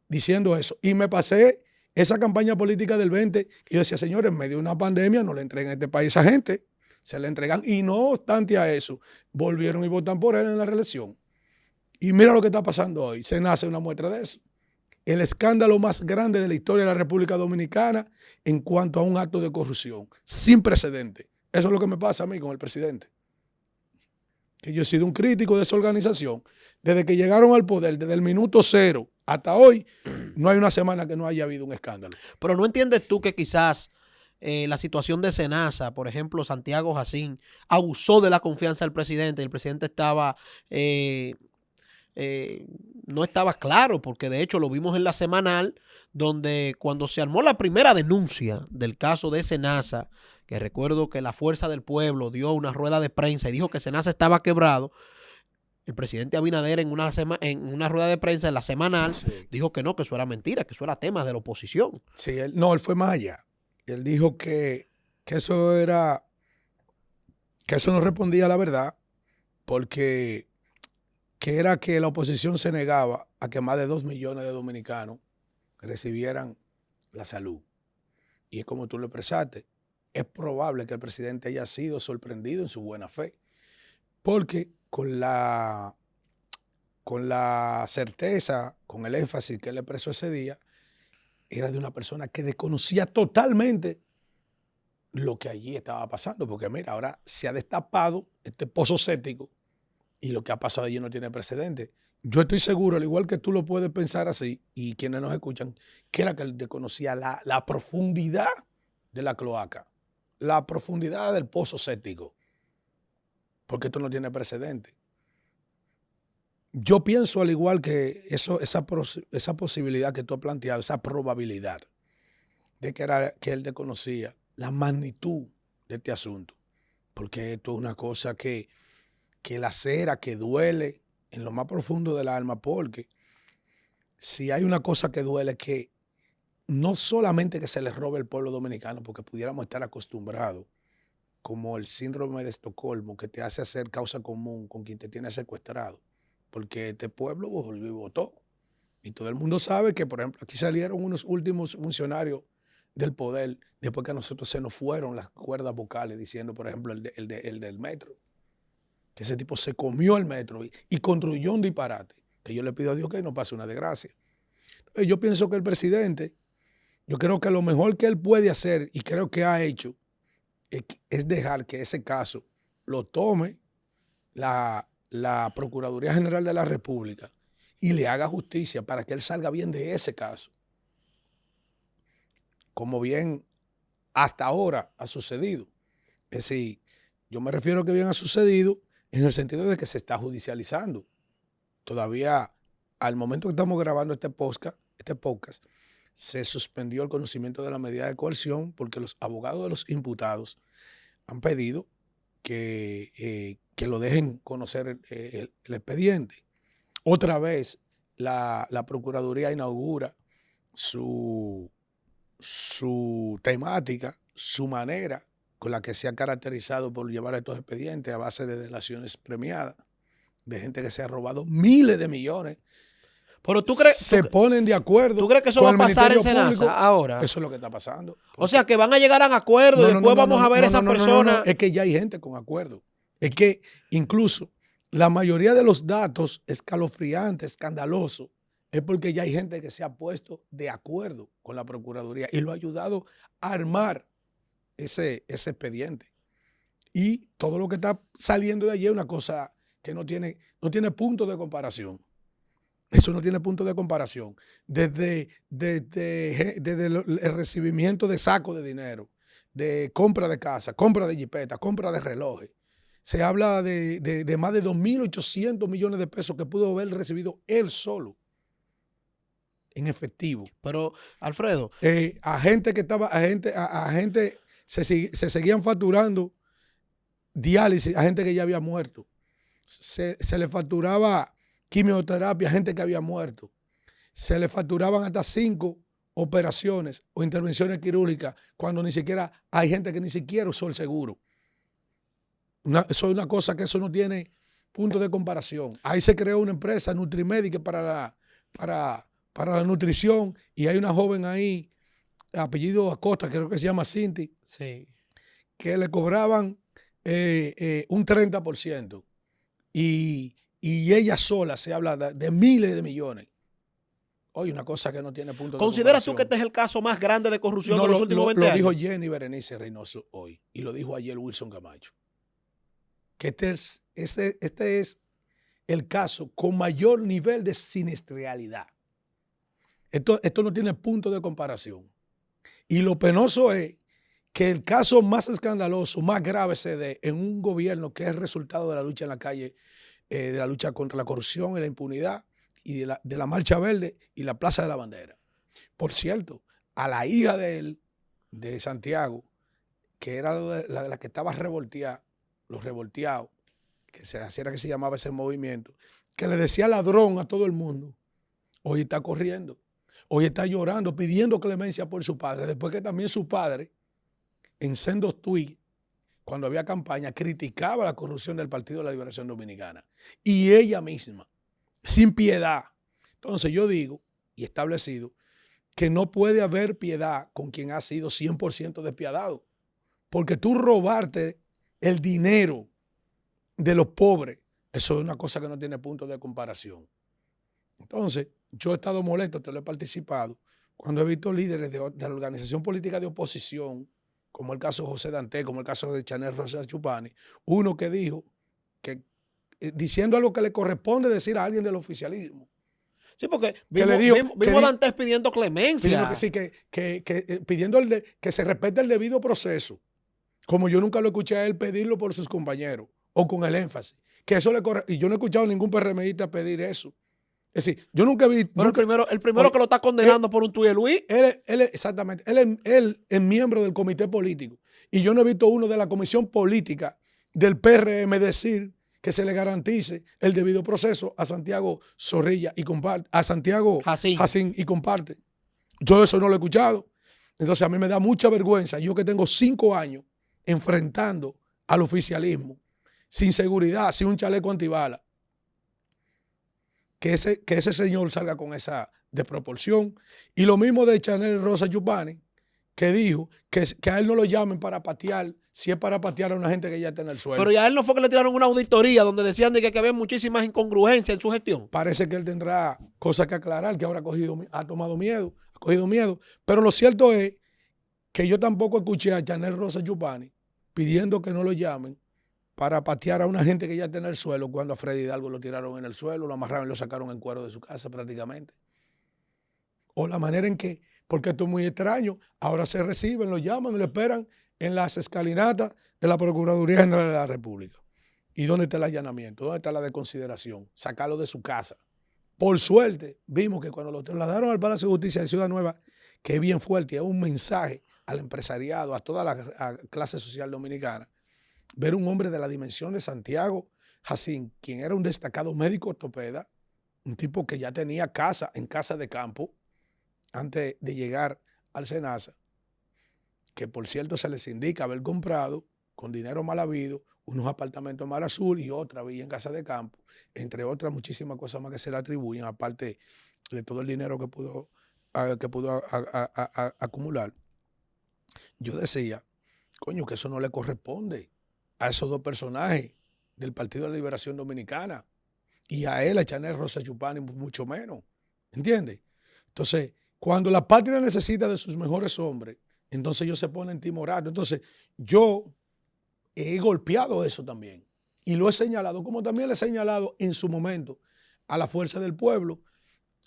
diciendo eso. Y me pasé esa campaña política del 20, que yo decía, señores, en medio de una pandemia no le entreguen a este país a gente. Se le entregan. Y no obstante a eso, volvieron y votan por él en la reelección. Y mira lo que está pasando hoy. Se nace una muestra de eso. El escándalo más grande de la historia de la República Dominicana en cuanto a un acto de corrupción, sin precedente. Eso es lo que me pasa a mí con el presidente. Que yo he sido un crítico de esa organización. Desde que llegaron al poder, desde el minuto 0 hasta hoy, no hay una semana que no haya habido un escándalo. Pero ¿no entiendes tú que quizás la situación de Senasa, por ejemplo, Santiago Jacín, abusó de la confianza del presidente? El presidente estaba... no estaba claro, porque de hecho lo vimos en la semanal, donde cuando se armó la primera denuncia del caso de Senasa, que recuerdo que la Fuerza del Pueblo dio una rueda de prensa y dijo que Senasa estaba quebrado, El presidente Abinader en una rueda de prensa, en la semanal, Sí. dijo que no, que eso era mentira, que eso era tema de la oposición. Sí, él fue más allá. Él dijo que eso era, que eso no respondía a la verdad, porque que era que la oposición se negaba a que más de 2 millones de dominicanos recibieran la salud. Y es como tú lo expresaste, es probable que el presidente haya sido sorprendido en su buena fe, porque con la certeza, con el énfasis que él expresó ese día, era de una persona que desconocía totalmente lo que allí estaba pasando, porque mira, ahora se ha destapado este pozo séptico y lo que ha pasado allí no tiene precedente. Yo estoy seguro, al igual que tú lo puedes pensar así, y quienes nos escuchan, que era que él desconocía la profundidad de la cloaca, la profundidad del pozo séptico, porque esto no tiene precedente. Yo pienso, al igual que esa posibilidad que tú has planteado, esa probabilidad de que él desconocía la magnitud de este asunto, porque esto es una cosa que lacera, que duele en lo más profundo del alma, porque si hay una cosa que duele es que no solamente que se le robe el pueblo dominicano, porque pudiéramos estar acostumbrados, como el síndrome de Estocolmo, que te hace hacer causa común con quien te tiene secuestrado, porque este pueblo volvió y votó. Y todo el mundo sabe que, por ejemplo, aquí salieron unos últimos funcionarios del poder después que a nosotros se nos fueron las cuerdas vocales, diciendo, por ejemplo, el del metro, que ese tipo se comió el metro y construyó un disparate, que yo le pido a Dios que no pase una desgracia. Entonces, yo pienso que el presidente, yo creo que lo mejor que él puede hacer, y creo que ha hecho, es dejar que ese caso lo tome la Procuraduría General de la República y le haga justicia para que él salga bien de ese caso. Como bien hasta ahora ha sucedido. Es decir, yo me refiero a que bien ha sucedido en el sentido de que se está judicializando. Todavía, al momento que estamos grabando este podcast, se suspendió el conocimiento de la medida de coerción porque los abogados de los imputados han pedido que lo dejen conocer el expediente. Otra vez, la Procuraduría inaugura su temática, su manera con la que se ha caracterizado por llevar estos expedientes a base de delaciones premiadas, de gente que se ha robado miles de millones. Pero tú crees, se ponen de acuerdo. ¿tú crees que eso con va a el pasar en Ministerio Público. Senasa ahora? Eso es lo que está pasando. O sea, que van a llegar a acuerdo y después vamos a ver esas personas. Es que ya hay gente con acuerdo. Es que incluso la mayoría de los datos escalofriantes, escandalosos, es porque ya hay gente que se ha puesto de acuerdo con la Procuraduría y lo ha ayudado a armar ese expediente. Y todo lo que está saliendo de allí es una cosa que no tiene punto de comparación. Eso no tiene punto de comparación. Desde el recibimiento de sacos de dinero, de compra de casa, compra de jipeta, compra de relojes. Se habla de más de 2.800 millones de pesos que pudo haber recibido él solo en efectivo. Pero, Alfredo. A gente que estaba, a gente se seguían facturando diálisis a gente que ya había muerto. Se le facturaba quimioterapia a gente que había muerto. Se le facturaban hasta 5 operaciones o intervenciones quirúrgicas cuando ni siquiera hay gente que ni siquiera usó el seguro. Eso es una cosa que eso no tiene punto de comparación. Ahí se creó una empresa, Nutrimedic, para la nutrición, y hay una joven ahí, apellido Acosta, creo que se llama Cinti, Sí. que le cobraban un 30%. Y ella sola se habla de miles de millones. Hoy una cosa que no tiene punto de comparación. ¿Consideras tú que este es el caso más grande de corrupción de los últimos 20 años? Lo dijo Jenny Berenice Reynoso hoy y lo dijo ayer Wilson Camacho. Que este es el caso con mayor nivel de siniestralidad. Esto no tiene punto de comparación. Y lo penoso es que el caso más escandaloso, más grave se dé en un gobierno que es resultado de la lucha en la calle, de la lucha contra la corrupción y la impunidad, y de la Marcha Verde y la Plaza de la Bandera. Por cierto, a la hija de él, de Santiago, que era la que estaba revolteada, los revolteados, así era que se llamaba ese movimiento, que le decía ladrón a todo el mundo, hoy está corriendo, hoy está llorando, pidiendo clemencia por su padre, después que también su padre, en sendos tweets, cuando había campaña, criticaba la corrupción del Partido de la Liberación Dominicana. Y ella misma, sin piedad. Entonces yo digo, y establecido, que no puede haber piedad con quien ha sido 100% despiadado. Porque tú robarte el dinero de los pobres, eso es una cosa que no tiene punto de comparación. Entonces, yo he estado molesto, te lo he participado, cuando he visto líderes de la organización política de oposición, como el caso de José Dante, como el caso de Chanel Rosa Chupani, uno que dijo que diciendo algo que le corresponde decir a alguien del oficialismo. Sí, porque vimos a Dantes pidiendo clemencia. Pidiendo que se respete el debido proceso, como yo nunca lo escuché a él pedirlo por sus compañeros, o con el énfasis, que eso le corre, y yo no he escuchado a ningún PRMista pedir eso. Es decir, yo nunca vi... Pero el primero que lo está condenando por un tuit de Luis. Exactamente. Él es miembro del comité político. Y yo no he visto uno de la comisión política del PRM decir que se le garantice el debido proceso a Santiago Zorrilla y comparte, a Santiago Jacín y comparte. Yo eso no lo he escuchado. Entonces a mí me da mucha vergüenza. Yo que tengo 5 años enfrentando al oficialismo, sin seguridad, sin un chaleco antibalas, que ese señor salga con esa desproporción. Y lo mismo de Chanel Rosa Chupani, que dijo que a él no lo llamen para patear, si es para patear a una gente que ya está en el suelo. Pero ya a él no fue que le tiraron una auditoría donde decían de que había muchísimas incongruencias en su gestión. Parece que él tendrá cosas que aclarar, que ahora ha cogido miedo. Pero lo cierto es que yo tampoco escuché a Chanel Rosa Chupani pidiendo que no lo llamen para patear a una gente que ya está en el suelo, cuando a Freddy Hidalgo lo tiraron en el suelo, lo amarraron y lo sacaron en cuero de su casa prácticamente. O la manera en que, porque esto es muy extraño, ahora se reciben, lo llaman y lo esperan en las escalinatas de la Procuraduría General de la República. ¿Y dónde está el allanamiento? ¿Dónde está la desconsideración? Sacarlo de su casa. Por suerte, vimos que cuando lo trasladaron al Palacio de Justicia de Ciudad Nueva, que es bien fuerte, es un mensaje al empresariado, a toda la clase social dominicana, ver un hombre de la dimensión de Santiago Jacín, quien era un destacado médico ortopeda, un tipo que ya tenía casa en casa de campo antes de llegar al SENASA, que por cierto se les indica haber comprado con dinero mal habido unos apartamentos en Mar Azul y otra villa en casa de campo, entre otras muchísimas cosas más que se le atribuyen, aparte de todo el dinero que pudo acumular. Yo decía, coño, que eso no le corresponde a esos dos personajes del Partido de la Liberación Dominicana, y a él, a Chanel Rosa Chupani, mucho menos. ¿Entiendes? Entonces, cuando la patria necesita de sus mejores hombres, entonces ellos se ponen timoratos. Entonces, yo he golpeado eso también. Y lo he señalado, como también le he señalado en su momento a la Fuerza del Pueblo,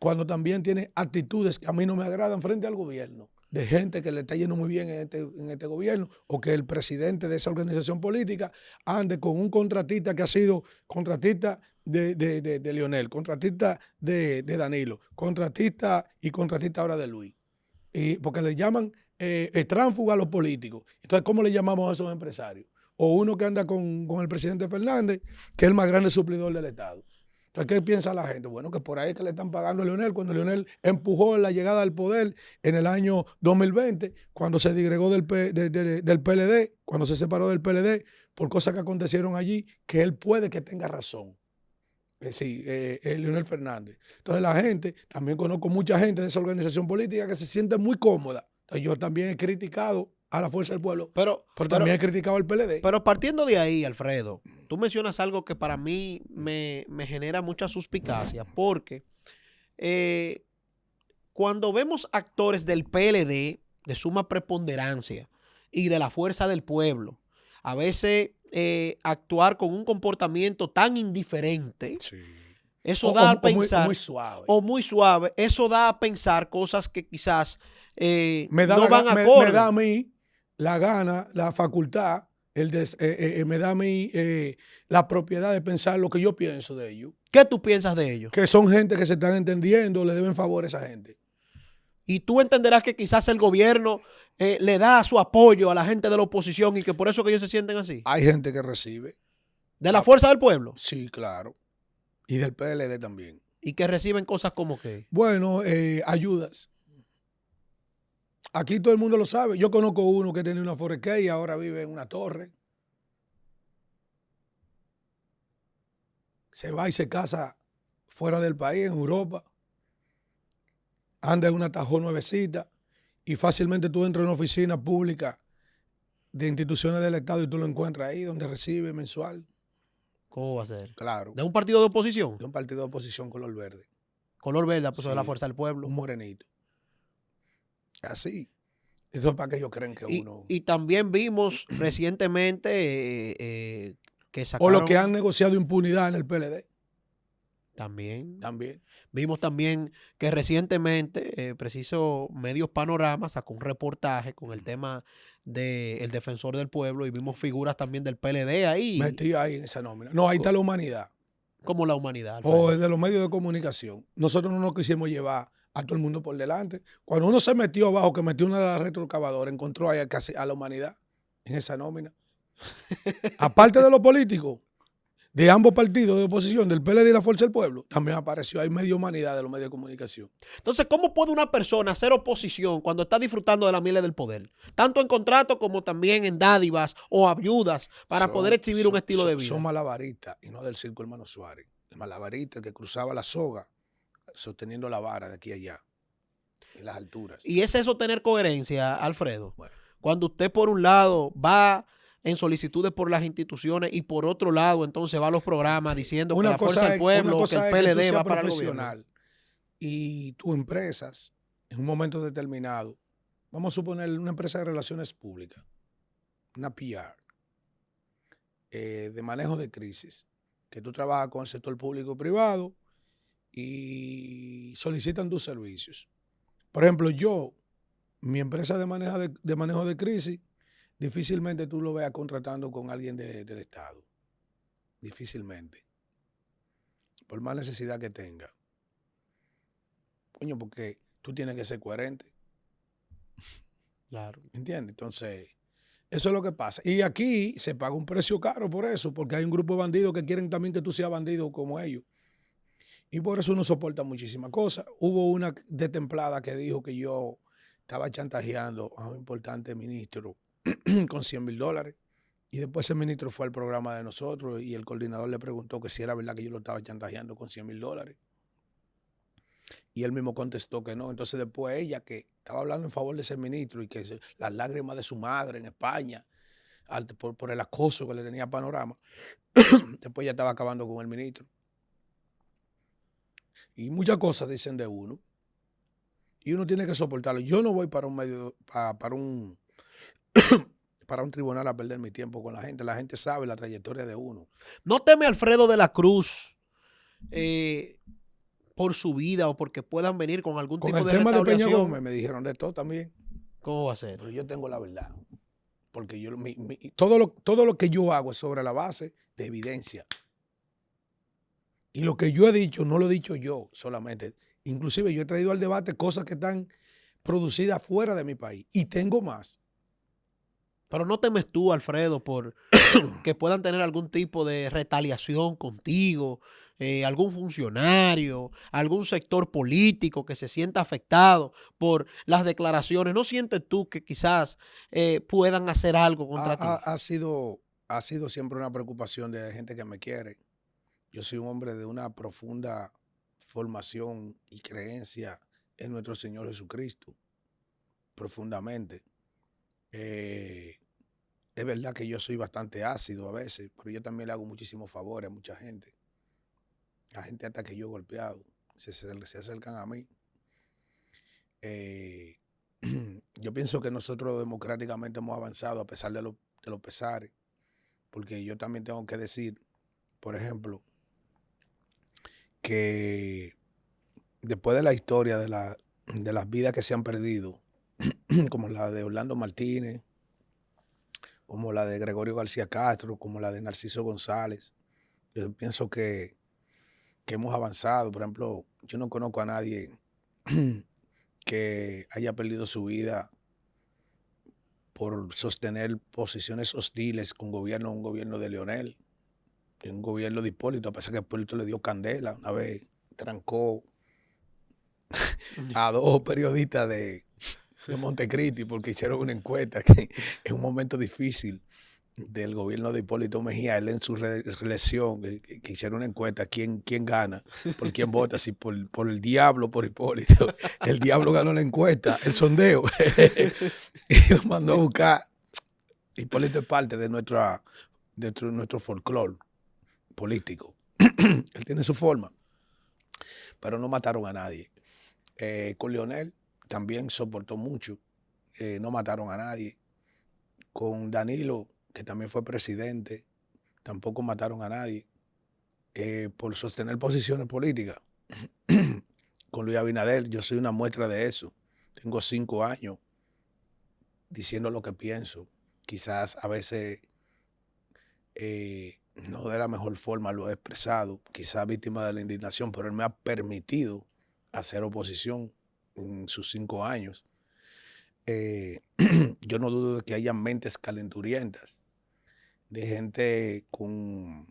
cuando también tiene actitudes que a mí no me agradan frente al gobierno, de gente que le está yendo muy bien en este gobierno, o que el presidente de esa organización política ande con un contratista que ha sido contratista de Leonel, contratista de Danilo, contratista ahora de Luis. Y porque le llaman tránfuga a los políticos. Entonces, ¿cómo le llamamos a esos empresarios? O uno que anda con el presidente Fernández, que es el más grande suplidor del Estado. Entonces, ¿qué piensa la gente? Bueno, que por ahí es que le están pagando a Leonel, cuando Leonel empujó la llegada al poder en el año 2020, cuando se digregó del PLD, cuando se separó del PLD, por cosas que acontecieron allí, que él puede que tenga razón. Sí, Leonel Fernández. Entonces la gente, también conozco mucha gente de esa organización política que se siente muy cómoda. Entonces yo también he criticado a la Fuerza del Pueblo, pero también he criticado al PLD. Pero partiendo de ahí, Alfredo, tú mencionas algo que para mí me genera mucha suspicacia, porque cuando vemos actores del PLD de suma preponderancia y de la Fuerza del Pueblo, a veces actuar con un comportamiento tan indiferente, sí, eso da a pensar, muy suave, eso da a pensar cosas que quizás no van acorde. Me da a mí la gana, la facultad, me da a mí la propiedad de pensar lo que yo pienso de ellos. ¿Qué tú piensas de ellos? Que son gente que se están entendiendo, le deben favor a esa gente. Y tú entenderás que quizás el gobierno le da su apoyo a la gente de la oposición y que por eso que ellos se sienten así. Hay gente que recibe ¿De la Fuerza del Pueblo? Sí, claro. Y del PLD también. Y que reciben cosas como que. Bueno, ayudas. Aquí todo el mundo lo sabe. Yo conozco uno que tenía una Foreca y ahora vive en una torre. Se va y se casa fuera del país, en Europa. Anda en una Tajo nuevecita y fácilmente tú entras en una oficina pública de instituciones del Estado y tú lo encuentras ahí donde recibe mensual. ¿Cómo va a ser? Claro. ¿De un partido de oposición? De un partido de oposición color verde. Color verde, pues de la Sí, Fuerza del Pueblo. un morenito. Así. Eso es para que ellos creen que uno... Y también vimos recientemente que O sacaron... los que han negociado impunidad en el PLD. También. También. Vimos también que recientemente, preciso Medios Panorama sacó un reportaje con el tema del defensor del pueblo y vimos figuras también del PLD ahí. Metido ahí en esa nómina. No, ahí está la humanidad. Como la humanidad. O el de los medios de comunicación. Nosotros no nos quisimos llevar a todo el mundo por delante. Cuando uno se metió abajo, que metió una retrocavadora, encontró ahí casi a la humanidad en esa nómina. Aparte de los políticos, de ambos partidos de oposición, del PLD y la Fuerza del Pueblo, también apareció ahí media humanidad de los medios de comunicación. Entonces, ¿cómo puede una persona hacer oposición cuando está disfrutando de la miel del poder? Tanto en contrato como también en dádivas o ayudas para poder exhibir un estilo de vida. Son malabaristas y no del circo Hermano Suárez. El malabarista, el que cruzaba la soga sosteniendo la vara de aquí a allá, en las alturas. Y es eso tener coherencia, Alfredo. Bueno. Cuando usted por un lado va en solicitudes por las instituciones y por otro lado entonces va a los programas diciendo que la Fuerza del Pueblo, que el PLD va para el gobierno. Y tus empresas, en un momento determinado, vamos a suponer una empresa de relaciones públicas, una PR, de manejo de crisis, que tú trabajas con el sector público y privado y solicitan tus servicios. Por ejemplo, mi empresa de manejo de crisis, difícilmente tú lo veas contratando con alguien del Estado. Difícilmente. Por más necesidad que tenga. Coño, porque tú tienes que ser coherente. Claro. ¿Entiendes? Entonces, eso es lo que pasa. Y aquí se paga un precio caro por eso, porque hay un grupo de bandidos que quieren también que tú seas bandido como ellos. Y por eso uno soporta muchísimas cosas. Hubo una destemplada que dijo que yo estaba chantajeando a un importante ministro con $100,000. Y después ese ministro fue al programa de nosotros y el coordinador le preguntó que si era verdad que yo lo estaba chantajeando con $100,000. Y él mismo contestó que no. Entonces después ella, que estaba hablando en favor de ese ministro y que las lágrimas de su madre en España por el acoso que le tenía a Panorama, después ya estaba acabando con el ministro. Y muchas cosas dicen de uno. Y uno tiene que soportarlo. Yo no voy para un medio, para un tribunal a perder mi tiempo con la gente. La gente sabe la trayectoria de uno. ¿No teme Alfredo de la Cruz por su vida o porque puedan venir con algún tipo de restauración? Con el tema de Peña Gómez me dijeron de todo también. ¿Cómo va a ser? Pero yo tengo la verdad. Porque todo lo que yo hago es sobre la base de evidencia. Y lo que yo he dicho, no lo he dicho yo solamente. Inclusive yo he traído al debate cosas que están producidas fuera de mi país. Y tengo más. Pero no temes tú, Alfredo, por que puedan tener algún tipo de retaliación contigo, algún funcionario, algún sector político que se sienta afectado por las declaraciones. ¿No sientes tú que quizás puedan hacer algo contra ti? Ha sido siempre una preocupación de gente que me quiere. Yo soy un hombre de una profunda formación y creencia en nuestro Señor Jesucristo, profundamente. Es verdad que yo soy bastante ácido a veces, pero yo también le hago muchísimos favores a mucha gente. La gente hasta que yo he golpeado, se acercan a mí. Yo pienso que nosotros democráticamente hemos avanzado a pesar de los pesares, porque yo también tengo que decir, por ejemplo, que después de la historia de las vidas que se han perdido, como la de Orlando Martínez, como la de Gregorio García Castro, como la de Narciso González, yo pienso que hemos avanzado. Por ejemplo, yo no conozco a nadie que haya perdido su vida por sostener posiciones hostiles con un gobierno de Leonel. en un gobierno de Hipólito, a pesar que Hipólito le dio candela, una vez trancó a 2 periodistas de Montecristi porque hicieron una encuesta que en un momento difícil del gobierno de Hipólito Mejía, él en su reelección, que hicieron una encuesta, ¿quién gana? ¿Por quién vota? Si por el diablo o por Hipólito. El diablo ganó la encuesta, el sondeo. Y lo mandó a buscar. Hipólito es parte de nuestro folclore político. Él tiene su forma, pero no mataron a nadie. Con Leonel también soportó mucho, no mataron a nadie. Con Danilo, que también fue presidente, tampoco mataron a nadie por sostener posiciones políticas. Con Luis Abinader, yo soy una muestra de eso. Tengo 5 años diciendo lo que pienso. Quizás a veces no de la mejor forma lo he expresado, quizás víctima de la indignación, pero él me ha permitido hacer oposición en sus 5 años. Yo no dudo de que haya mentes calenturientas, de gente con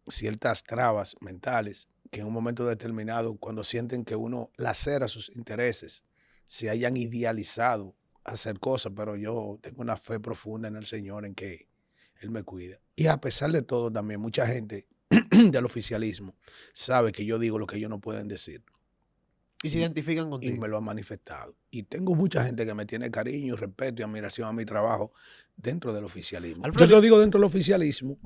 ciertas trabas mentales que en un momento determinado, cuando sienten que uno lacera sus intereses, se hayan idealizado a hacer cosas, pero yo tengo una fe profunda en el Señor, en que Él me cuida. Y a pesar de todo, también mucha gente del oficialismo sabe que yo digo lo que ellos no pueden decir. Y se identifican Y contigo. me lo han manifestado. Y tengo mucha gente que me tiene cariño, respeto y admiración a mi trabajo dentro del oficialismo. Alfredo, Yo lo digo dentro del oficialismo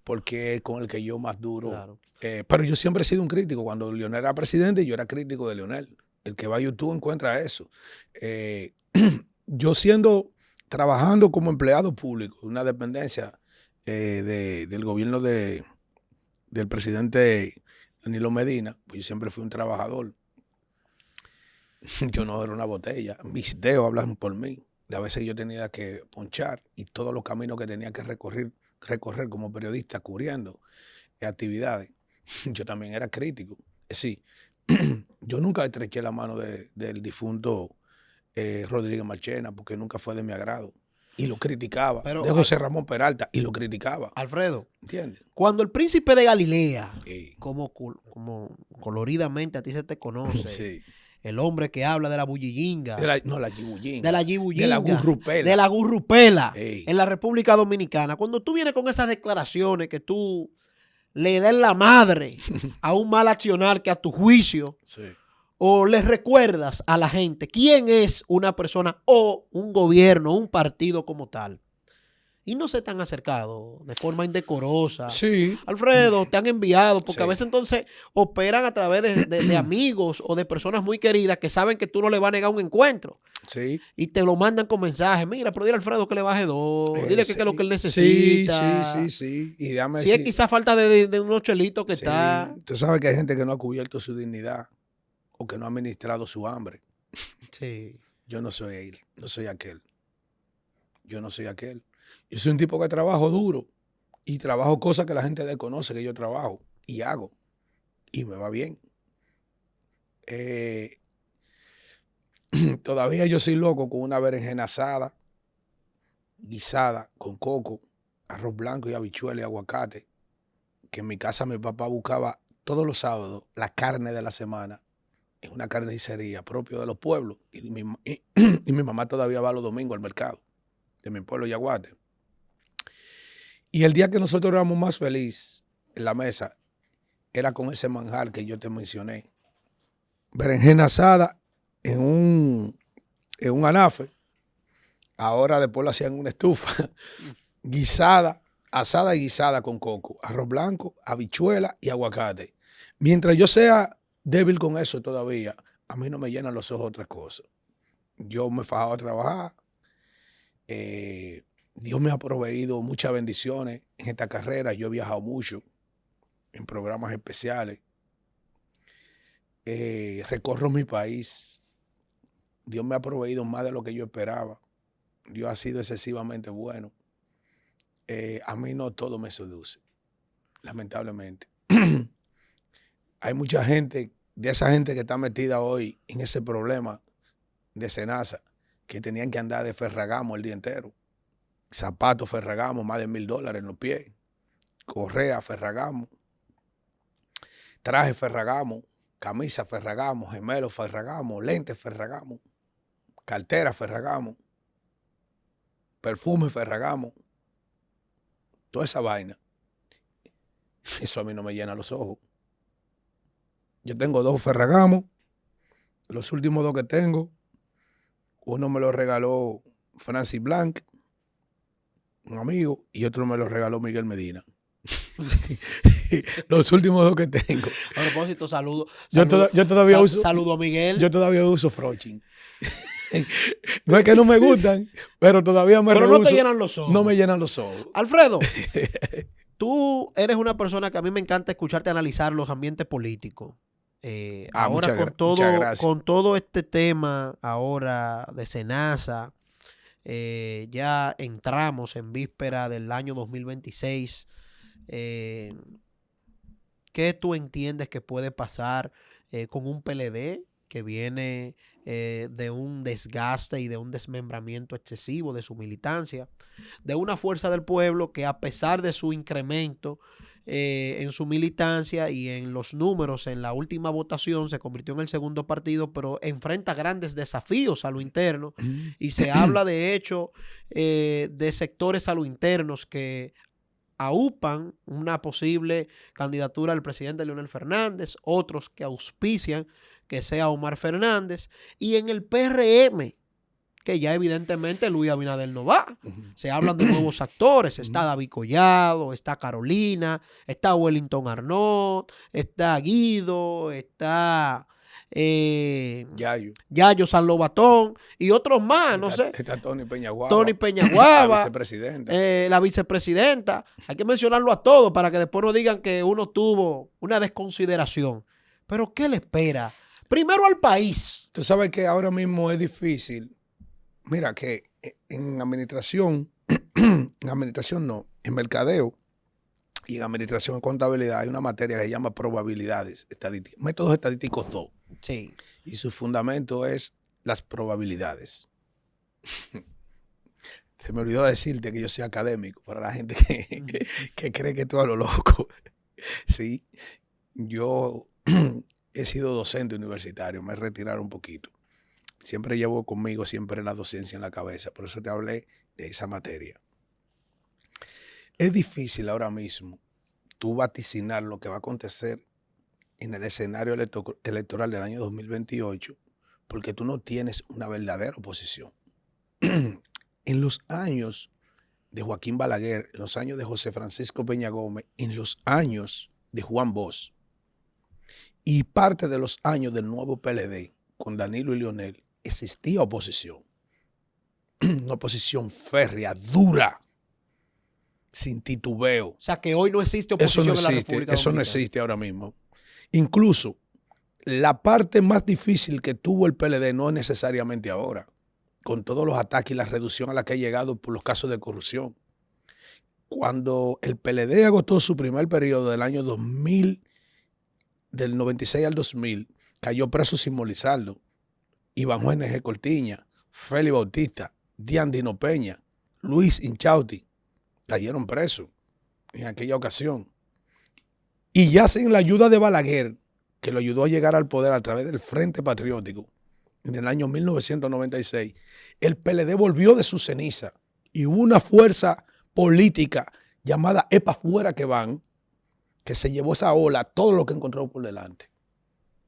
porque es con el que yo más duro. Claro. Pero yo siempre he sido un crítico. Cuando Leonel era presidente, yo era crítico de Leonel. El que va a YouTube encuentra eso. Yo trabajando como empleado público, una dependencia del gobierno del presidente Danilo Medina, pues yo siempre fui un trabajador. Yo no era una botella. Mis dedos hablan por mí. A veces yo tenía que ponchar y todos los caminos que tenía que recorrer como periodista cubriendo actividades. Yo también era crítico. Sí, yo nunca estreché la mano del difunto Rodríguez Marchena porque nunca fue de mi agrado. Y lo criticaba. Pero, de José Ramón Peralta y lo criticaba. Alfredo, ¿Entiendes? cuando el príncipe de Galilea, Sí. como coloridamente a ti se te conoce, Sí. el hombre que habla de la bullillinga, La gibullinga. de la gibullinga, De la gurrupela. de la gurrupela Sí. en la República Dominicana, cuando tú vienes con esas declaraciones que tú le des la madre a un mal accionar que a tu juicio, Sí. o le recuerdas a la gente quién es una persona o un gobierno, un partido como tal, y no se te han acercado de forma indecorosa. Sí. Alfredo, te han enviado, porque Sí. a veces entonces operan a través de amigos o de personas muy queridas que saben que tú no le vas a negar un encuentro. Sí. Y te lo mandan con mensajes. Mira, pero dile a Alfredo que le baje 2. Dile que Sí. es lo que él necesita. Sí. Y dame Si es quizás falta de unos chelitos que sí. está. Tú sabes que hay gente que no ha cubierto su dignidad o que no ha administrado su hambre. Sí. Yo no soy él, no soy aquel. Yo no soy aquel. Yo soy un tipo que trabajo duro y trabajo cosas que la gente desconoce que yo trabajo y hago. Y me va bien. Todavía yo soy loco con una berenjena asada, guisada, con coco, arroz blanco y habichuela y aguacate, que en mi casa mi papá buscaba todos los sábados la carne de la semana en una carnicería propia de los pueblos. Y mi mamá todavía va los domingos al mercado de mi pueblo, Yaguate. Y el día que nosotros éramos más felices en la mesa era con ese manjar que yo te mencioné. Berenjena asada en un anafe. Ahora después lo hacían en una estufa. Guisada, asada y guisada con coco. Arroz blanco, habichuela y aguacate. Mientras yo sea débil con eso todavía, a mí no me llenan los ojos otras cosas. Yo me he fajado a trabajar. Dios me ha proveído muchas bendiciones en esta carrera. Yo he viajado mucho en programas especiales. Recorro mi país. Dios me ha proveído más de lo que yo esperaba. Dios ha sido excesivamente bueno. A mí no todo me seduce, lamentablemente. Hay mucha gente, de esa gente que está metida hoy en ese problema de Senasa, que tenían que andar de Ferragamo el día entero. Zapatos Ferragamo, más de $1,000 en los pies. correa Ferragamo, traje Ferragamo, camisa Ferragamo, gemelo Ferragamo, lentes Ferragamo, cartera Ferragamo, perfume Ferragamo, toda esa vaina. Eso a mí no me llena los ojos. Yo tengo 2 Ferragamo, los últimos 2 que tengo, uno me lo regaló Francis Blanc, un amigo, y otro me lo regaló Miguel Medina. Los últimos 2 que tengo. A propósito, saludo. Yo todavía uso. Saludo a Miguel. Yo todavía uso Frochin. No es que no me gustan, pero todavía me Pero rehuso. no te llenan los ojos. No me llenan los ojos. Alfredo, tú eres una persona que a mí me encanta escucharte analizar los ambientes políticos. Ahora con todo este tema ahora de Senasa, ya entramos en víspera del año 2026. ¿Qué tú entiendes que puede pasar con un PLD que viene de un desgaste y de un desmembramiento excesivo de su militancia, de una fuerza del pueblo que, a pesar de su incremento en su militancia y en los números en la última votación, se convirtió en el segundo partido, pero enfrenta grandes desafíos a lo interno y se habla de hecho de sectores a lo internos que aupan una posible candidatura al presidente Leonel Fernández, otros que auspician que sea Omar Fernández, y en el PRM, que ya evidentemente Luis Abinader no va. Se hablan de nuevos actores, está David Collado, está Carolina, está Wellington Arnaud, está Guido, está Yayo San Lobatón y otros más, no sé. Está Tony Peñaguaba. Tony Peñaguaba. La vicepresidenta. La vicepresidenta. Hay que mencionarlo a todos para que después no digan que uno tuvo una desconsideración. Pero ¿qué le espera? Primero al país. Tú sabes que ahora mismo es difícil. Mira que en administración, en mercadeo y en administración de contabilidad hay una materia que se llama probabilidades estadísticas, métodos estadísticos 2. Sí. Y su fundamento es las probabilidades. Se me olvidó decirte que yo soy académico para la gente que cree que todo a lo loco. Sí, yo he sido docente universitario, me he retirado un poquito. Siempre llevo conmigo siempre la docencia en la cabeza, por eso te hablé de esa materia. Es difícil ahora mismo tú vaticinar lo que va a acontecer en el escenario electoral del año 2028 porque tú no tienes una verdadera oposición. En los años de Joaquín Balaguer, en los años de José Francisco Peña Gómez, en los años de Juan Bosch y parte de los años del nuevo PLD con Danilo y Leonel, existía oposición. Una oposición férrea, dura, sin titubeo. O sea, que hoy no existe oposición en la República Dominicana. Eso no existe ahora mismo. Incluso la parte más difícil que tuvo el PLD no es necesariamente ahora, con todos los ataques y la reducción a la que ha llegado por los casos de corrupción. Cuando el PLD agotó su primer periodo del año 2000, del 96 al 2000, cayó preso Simón Lizardo, Iván Juan G. Cortiña, Félix Bautista, Diandino Peña, Luis Inchausti, cayeron presos en aquella ocasión. Y ya sin la ayuda de Balaguer, que lo ayudó a llegar al poder a través del Frente Patriótico, en el año 1996, el PLD volvió de su ceniza y hubo una fuerza política llamada EPA Fuera que Van, que se llevó esa ola, todo lo que encontró por delante.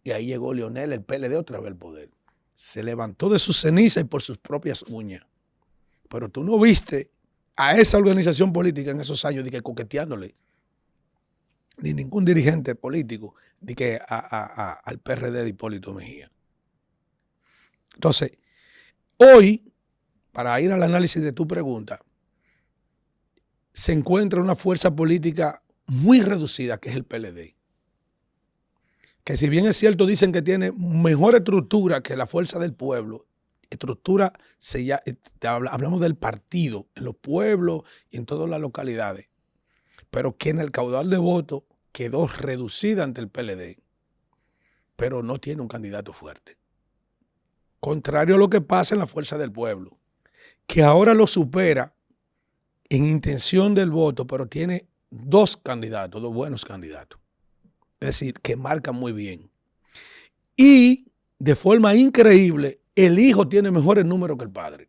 Y ahí llegó Leonel, el PLD, otra vez al poder. Se levantó de su ceniza y por sus propias uñas. Pero tú no viste a esa organización política en esos años de que coqueteándole, ni ningún dirigente político de que al PRD de Hipólito Mejía. Entonces, hoy, para ir al análisis de tu pregunta, se encuentra una fuerza política muy reducida que es el PLD. Que si bien es cierto, dicen que tiene mejor estructura que la fuerza del pueblo, estructura, hablamos del partido en los pueblos y en todas las localidades, pero que en el caudal de votos quedó reducida ante el PLD, pero no tiene un candidato fuerte. Contrario a lo que pasa en la fuerza del pueblo, que ahora lo supera en intención del voto, pero tiene dos candidatos, dos buenos candidatos. Es decir, que marcan muy bien. Y de forma increíble, el hijo tiene mejores números que el padre.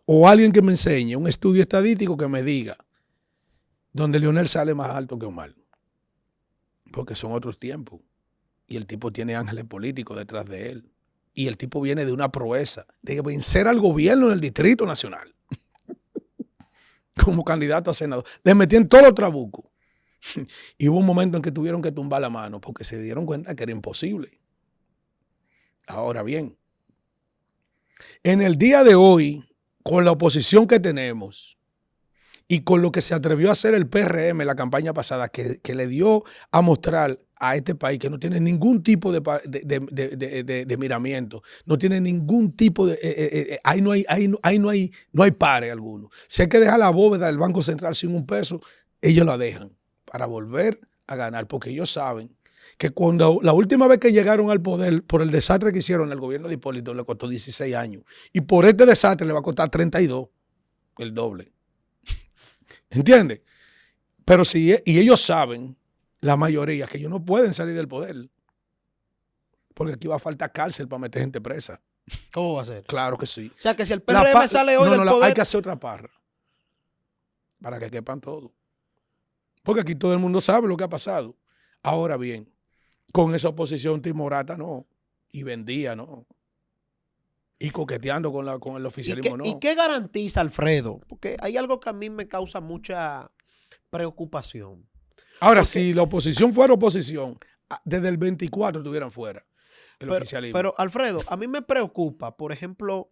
O alguien que me enseñe, un estudio estadístico que me diga donde Leonel sale más alto que Omar. Porque son otros tiempos. Y el tipo tiene ángeles políticos detrás de él. Y el tipo viene de una proeza de vencer al gobierno en el Distrito Nacional. Como candidato a senador. Le metían todo los trabucos. Y hubo un momento en que tuvieron que tumbar la mano porque se dieron cuenta que era imposible. Ahora bien, en el día de hoy, con la oposición que tenemos y con lo que se atrevió a hacer el PRM la campaña pasada, que le dio a mostrar a este país que no tiene ningún tipo de miramiento, no tiene ningún tipo de... ahí no hay pare alguno. Si hay que dejar la bóveda del Banco Central sin un peso, ellos la dejan para volver a ganar, porque ellos saben que cuando la última vez que llegaron al poder, por el desastre que hicieron en el gobierno de Hipólito, le costó 16 años. Y por este desastre le va a costar 32, el doble. ¿Entiendes? Pero si, y ellos saben, la mayoría, que ellos no pueden salir del poder. Porque aquí va a faltar cárcel para meter gente presa. ¿Cómo va a ser? Claro que sí. O sea, que si el PRM sale hoy del poder... Hay que hacer otra parra. Para que quepan todo. Porque aquí todo el mundo sabe lo que ha pasado. Ahora bien, con esa oposición timorata no. Y vendía no. Y coqueteando con el oficialismo no. ¿Y qué garantiza, Alfredo? Porque hay algo que a mí me causa mucha preocupación. Ahora, si la oposición fuera oposición, desde el 24 estuvieran fuera el oficialismo. Pero, Alfredo, a mí me preocupa, por ejemplo,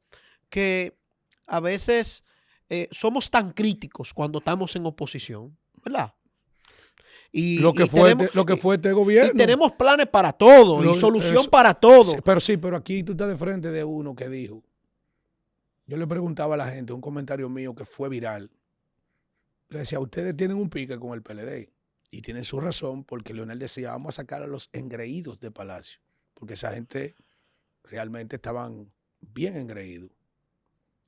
que a veces somos tan críticos cuando estamos en oposición, ¿verdad? Lo que fue este gobierno. Y tenemos planes para todo y solución para todo. Pero aquí tú estás de frente de uno que dijo. Yo le preguntaba a la gente, un comentario mío que fue viral. Le decía, ustedes tienen un pique con el PLD. Y tienen su razón, porque Leonel decía, vamos a sacar a los engreídos de Palacio. Porque esa gente realmente estaban bien engreídos.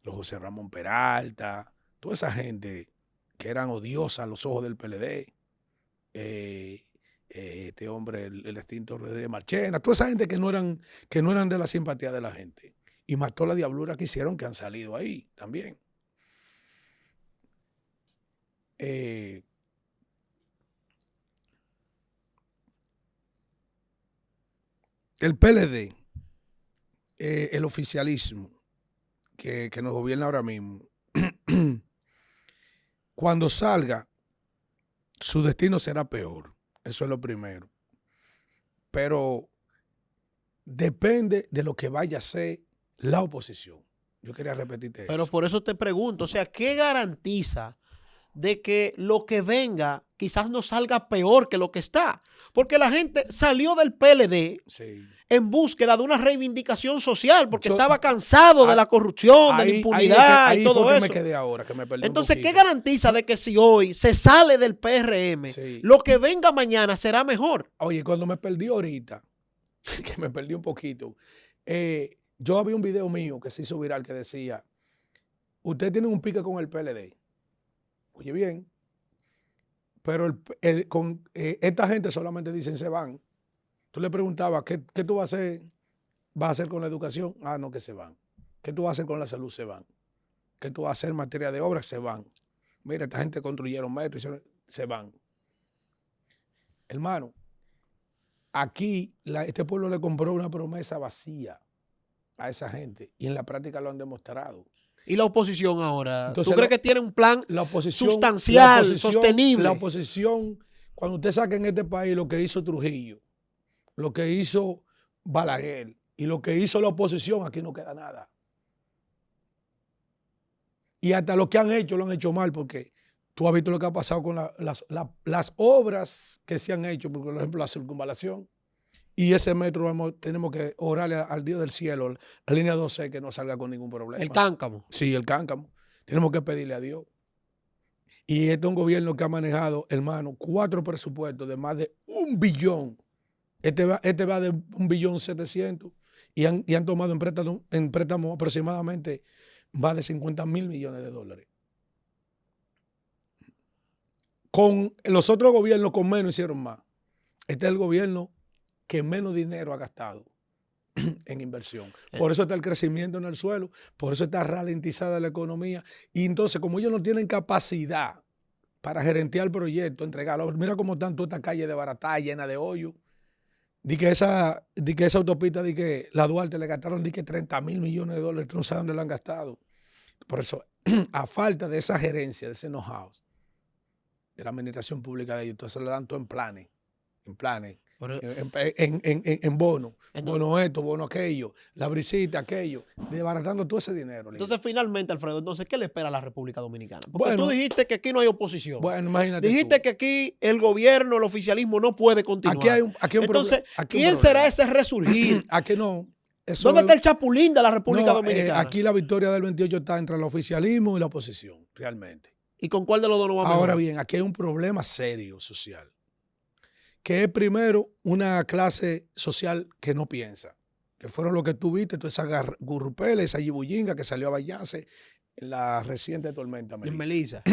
Los José Ramón Peralta, toda esa gente que eran odiosas a los ojos del PLD. Este hombre, el extinto de Marchena, toda esa gente que no eran de la simpatía de la gente. Y mató la diablura que hicieron, que han salido ahí también. El PLD, el oficialismo que nos gobierna ahora mismo, cuando salga, su destino será peor. Eso es lo primero. Pero depende de lo que vaya a ser la oposición. Yo quería repetirte eso. Pero por eso te pregunto, o sea, ¿qué garantiza de que lo que venga quizás no salga peor que lo que está? Porque la gente salió del PLD en búsqueda de una reivindicación social, porque estaba cansado de la corrupción, de la impunidad y todo eso. Me quedé ahora, que me perdí. Entonces, ¿qué garantiza de que si hoy se sale del PRM, lo que venga mañana será mejor? Oye, cuando me perdí ahorita, que me perdí un poquito, yo había un video mío que se hizo viral que decía, usted tiene un pique con el PLD. Oye bien, pero esta gente solamente dicen se van. Tú le preguntabas, ¿qué tú vas a hacer? ¿Vas a hacer con la educación? Ah, no, que se van. ¿Qué tú vas a hacer con la salud? Se van. ¿Qué tú vas a hacer en materia de obras? Se van. Mira, esta gente construyeron metros, se van. Hermano, aquí este pueblo le compró una promesa vacía a esa gente y en la práctica lo han demostrado. ¿Y la oposición ahora? Entonces, ¿tú crees que tiene un plan sustancial, sostenible? La oposición, cuando usted saca en este país lo que hizo Trujillo, lo que hizo Balaguer y lo que hizo la oposición, aquí no queda nada. Y hasta lo que han hecho, lo han hecho mal, porque tú has visto lo que ha pasado con las obras que se han hecho, por ejemplo, la circunvalación. Y ese metro tenemos que orarle al Dios del cielo, la línea 12, que no salga con ningún problema. El cáncamo. Sí, el cáncamo. Tenemos que pedirle a Dios. Y este es un gobierno que ha manejado, hermano, 4 presupuestos de más de 1 billón. Este va de 1.700.000 y han tomado en préstamo aproximadamente más de 50.000 millones de dólares. con los otros gobiernos con menos hicieron más. Este es el gobierno que menos dinero ha gastado en inversión. Por eso está el crecimiento en el suelo, por eso está ralentizada la economía. Y entonces, como ellos no tienen capacidad para gerentear el proyecto, entregarlo, mira cómo están todas estas calles de Baratá llenas de hoyos. Di que esa autopista, di que la Duarte le gastaron di que $30,000 millones, no sé dónde lo han gastado. Por eso, a falta de esa gerencia, de ese know-how de la administración pública de ellos, entonces le dan todo en planes, en bono, bono esto, bono aquello, la brisita, aquello, desbaratando todo ese dinero. Entonces, finalmente, Alfredo, entonces, ¿qué le espera a la República Dominicana? Porque tú dijiste que aquí no hay oposición. Bueno, imagínate. Dijiste que aquí el gobierno, el oficialismo no puede continuar. Entonces, ¿quién será ese resurgir? Aquí no. ¿Dónde está el chapulín de la República Dominicana? Aquí la victoria del 28 está entre el oficialismo y la oposición, realmente. ¿Y con cuál de los dos no vamos a Ahora bien, aquí hay un problema serio social, que es primero una clase social que no piensa, que fueron lo que tú viste, toda esa gurrupela, esa yibullinga que salió a bañarse en la reciente tormenta Melissa.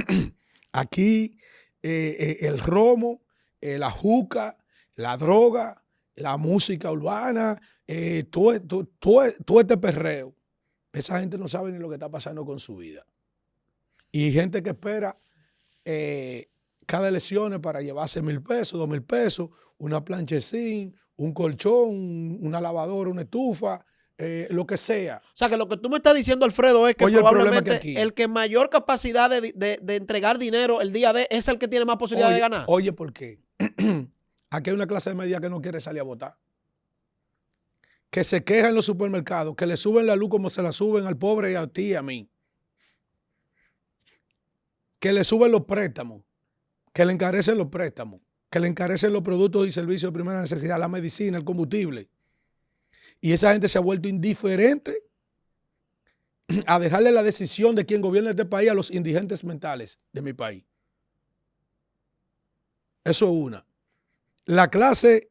Aquí el romo, la juca, la droga, la música urbana, todo este perreo, esa gente no sabe ni lo que está pasando con su vida. Y gente que espera cada elección para llevarse $1,000 pesos, $2,000 pesos, una planchecín, un colchón, una lavadora, una estufa, lo que sea. O sea, que lo que tú me estás diciendo, Alfredo, es que probablemente el que mayor capacidad de entregar dinero el día de es el que tiene más posibilidad de ganar. Oye, ¿por qué? Aquí hay una clase media que no quiere salir a votar, que se queja en los supermercados, que le suben la luz como se la suben al pobre y a ti y a mí, que le suben los préstamos, que le encarecen los préstamos, que le encarecen los productos y servicios de primera necesidad, la medicina, el combustible. Y esa gente se ha vuelto indiferente a dejarle la decisión de quien gobierna este país a los indigentes mentales de mi país. Eso es una. La clase,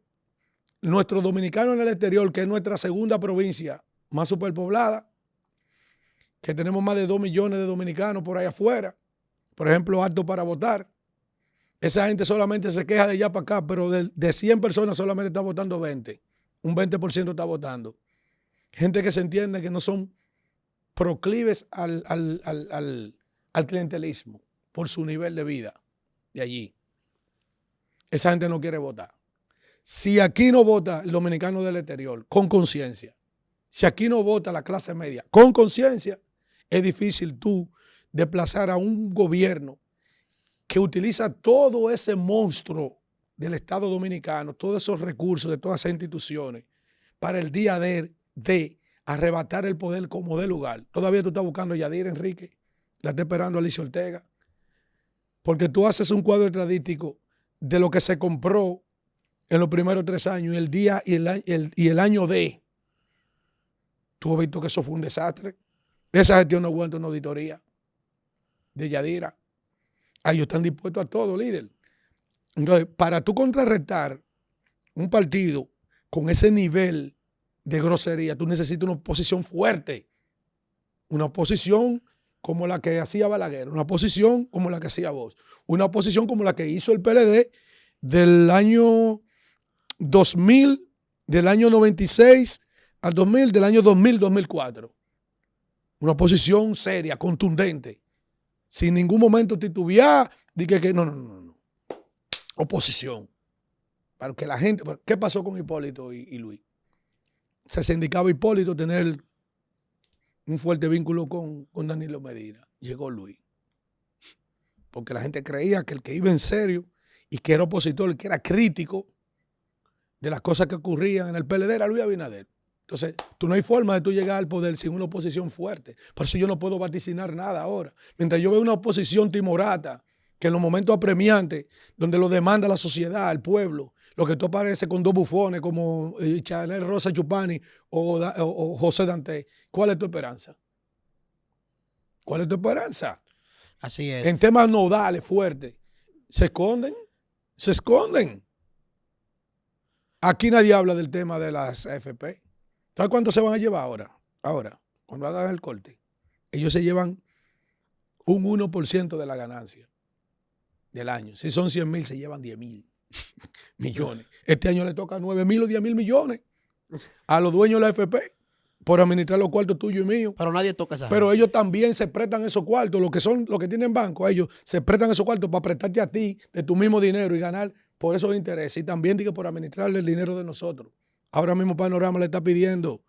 nuestros dominicanos en el exterior, que es nuestra segunda provincia más superpoblada, que tenemos más de 2 millones de dominicanos por ahí afuera, por ejemplo, aptos para votar. Esa gente solamente se queja de allá para acá, pero de 100 personas solamente está votando 20. Un 20% está votando. Gente que se entiende que no son proclives al clientelismo por su nivel de vida de allí. Esa gente no quiere votar. Si aquí no vota el dominicano del exterior con conciencia, si aquí no vota la clase media con conciencia, es difícil tú desplazar a un gobierno que utiliza todo ese monstruo del Estado Dominicano, todos esos recursos de todas esas instituciones para el día de arrebatar el poder como de lugar. Todavía tú estás buscando a Yadira Enrique, la está esperando Alicia Ortega, porque tú haces un cuadro estadístico de lo que se compró en los primeros 3 años y el día y el año de. Tú has visto que eso fue un desastre. Esa gestión no aguanta una auditoría de Yadira. Ellos están dispuestos a todo, líder. Entonces, para tú contrarrestar un partido con ese nivel de grosería, tú necesitas una oposición fuerte. Una oposición como la que hacía Balaguer, una oposición como la que hacía Bosch, una oposición como la que hizo el PLD del año 2000, del año 96 al 2000, del año 2000-2004. Una oposición seria, contundente, sin ningún momento titubear, dije que no. Oposición. Para que la gente, ¿qué pasó con Hipólito y Luis? Se indicaba Hipólito tener un fuerte vínculo con Danilo Medina. Llegó Luis. Porque la gente creía que el que iba en serio y que era opositor, el que era crítico de las cosas que ocurrían en el PLD era Luis Abinader. Entonces, tú no hay forma de tú llegar al poder sin una oposición fuerte. Por eso yo no puedo vaticinar nada ahora. Mientras yo veo una oposición timorata, que en los momentos apremiantes, donde lo demanda la sociedad, el pueblo, lo que tú aparece con 2 bufones como Chanel Rosa Chupani o José Dante, ¿cuál es tu esperanza? ¿Cuál es tu esperanza? Así es. En temas nodales fuertes, se esconden. Aquí nadie habla del tema de las AFP. ¿Sabes cuánto se van a llevar ahora, cuando hagan el corte? Ellos se llevan un 1% de la ganancia del año. Si son 100,000, se llevan 10,000 millones. Este año le toca 9,000 o 10,000 millones a los dueños de la AFP por administrar los cuartos tuyos y míos. Pero nadie toca esa Pero gente. ellos también se prestan esos cuartos, los que tienen banco, ellos se prestan esos cuartos para prestarte a ti de tu mismo dinero y ganar por esos intereses. Y también digo por administrarle el dinero de nosotros. Ahora mismo Panorama le está pidiendo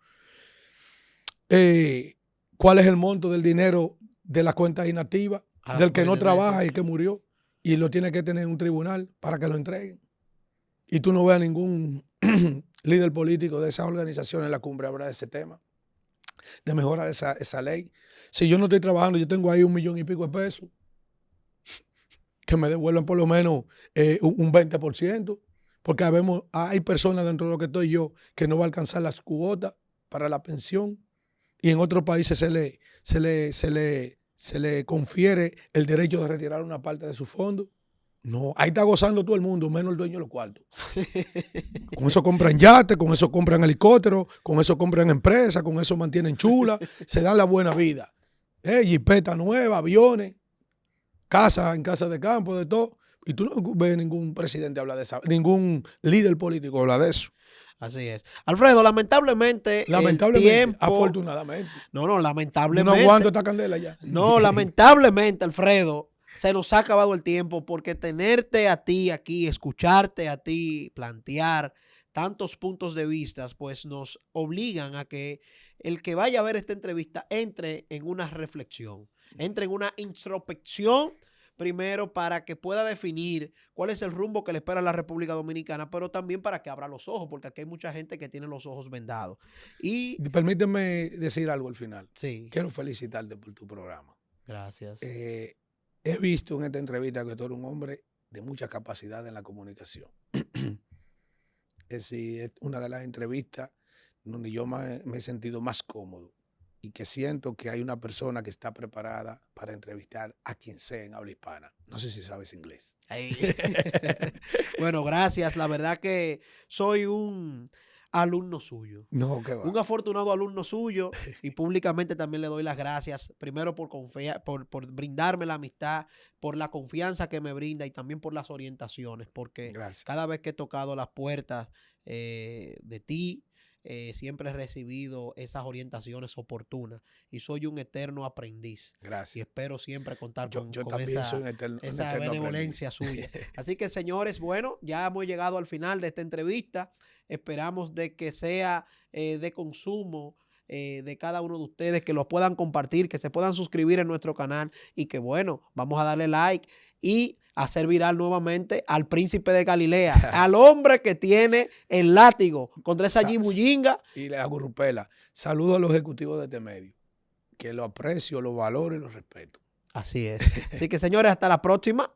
cuál es el monto del dinero de las cuentas inactivas, del que no trabaja y que murió, y lo tiene que tener en un tribunal para que lo entreguen. Y tú no veas ningún líder político de esas organizaciones en la cumbre hablar de ese tema, de mejorar esa ley. Si yo no estoy trabajando, yo tengo ahí 1,000,000 y pico de pesos, que me devuelvan por lo menos un 20%, porque hay personas dentro de lo que estoy yo que no va a alcanzar las cuotas para la pensión, y en otros países se le confiere el derecho de retirar una parte de su fondo. No, ahí está gozando todo el mundo, menos el dueño de los cuartos. Con eso compran yates, con eso compran helicópteros, con eso compran empresas, con eso mantienen chulas, se dan la buena vida. Jipeta nueva, aviones, casas en casa de campo, de todo. Y tú no ves ningún presidente hablar de eso, ningún líder político hablar de eso. Así es. Alfredo, lamentablemente, Lamentablemente, el tiempo... afortunadamente. No, lamentablemente. No aguanto esta candela ya. No, lamentablemente, Alfredo, se nos ha acabado el tiempo porque tenerte a ti aquí, escucharte a ti, plantear tantos puntos de vista, pues nos obligan a que el que vaya a ver esta entrevista entre en una reflexión, entre en una introspección, primero para que pueda definir cuál es el rumbo que le espera a la República Dominicana, pero también para que abra los ojos, porque aquí hay mucha gente que tiene los ojos vendados. Y permíteme decir algo al final. sí. Quiero felicitarte por tu programa. Gracias. He visto en esta entrevista que tú eres un hombre de mucha capacidad en la comunicación. Es decir, es una de las entrevistas donde yo me he sentido más cómodo y que siento que hay una persona que está preparada para entrevistar a quien sea en habla hispana. No sé si sabes inglés. Bueno, gracias. La verdad que soy un alumno suyo. No, qué va. Un afortunado alumno suyo, y públicamente también le doy las gracias, primero por confiar, por brindarme la amistad, por la confianza que me brinda y también por las orientaciones, porque Gracias. cada vez que he tocado las puertas de ti, siempre he recibido esas orientaciones oportunas y soy un eterno aprendiz. Y Gracias. espero siempre contar Yo con también soy un eterno benevolencia suya. Así que, señores, bueno, ya hemos llegado al final de esta entrevista. Esperamos de que sea de consumo de cada uno de ustedes, que lo puedan compartir, que se puedan suscribir en nuestro canal y que, bueno, vamos a darle like y hacer viral nuevamente al príncipe de Galilea, al hombre que tiene el látigo contra esa yimuyinga. Y la gurrupela. Saludo a los ejecutivos de este medio, que lo aprecio, lo valoro y lo respeto. Así es. Así que, señores, hasta la próxima.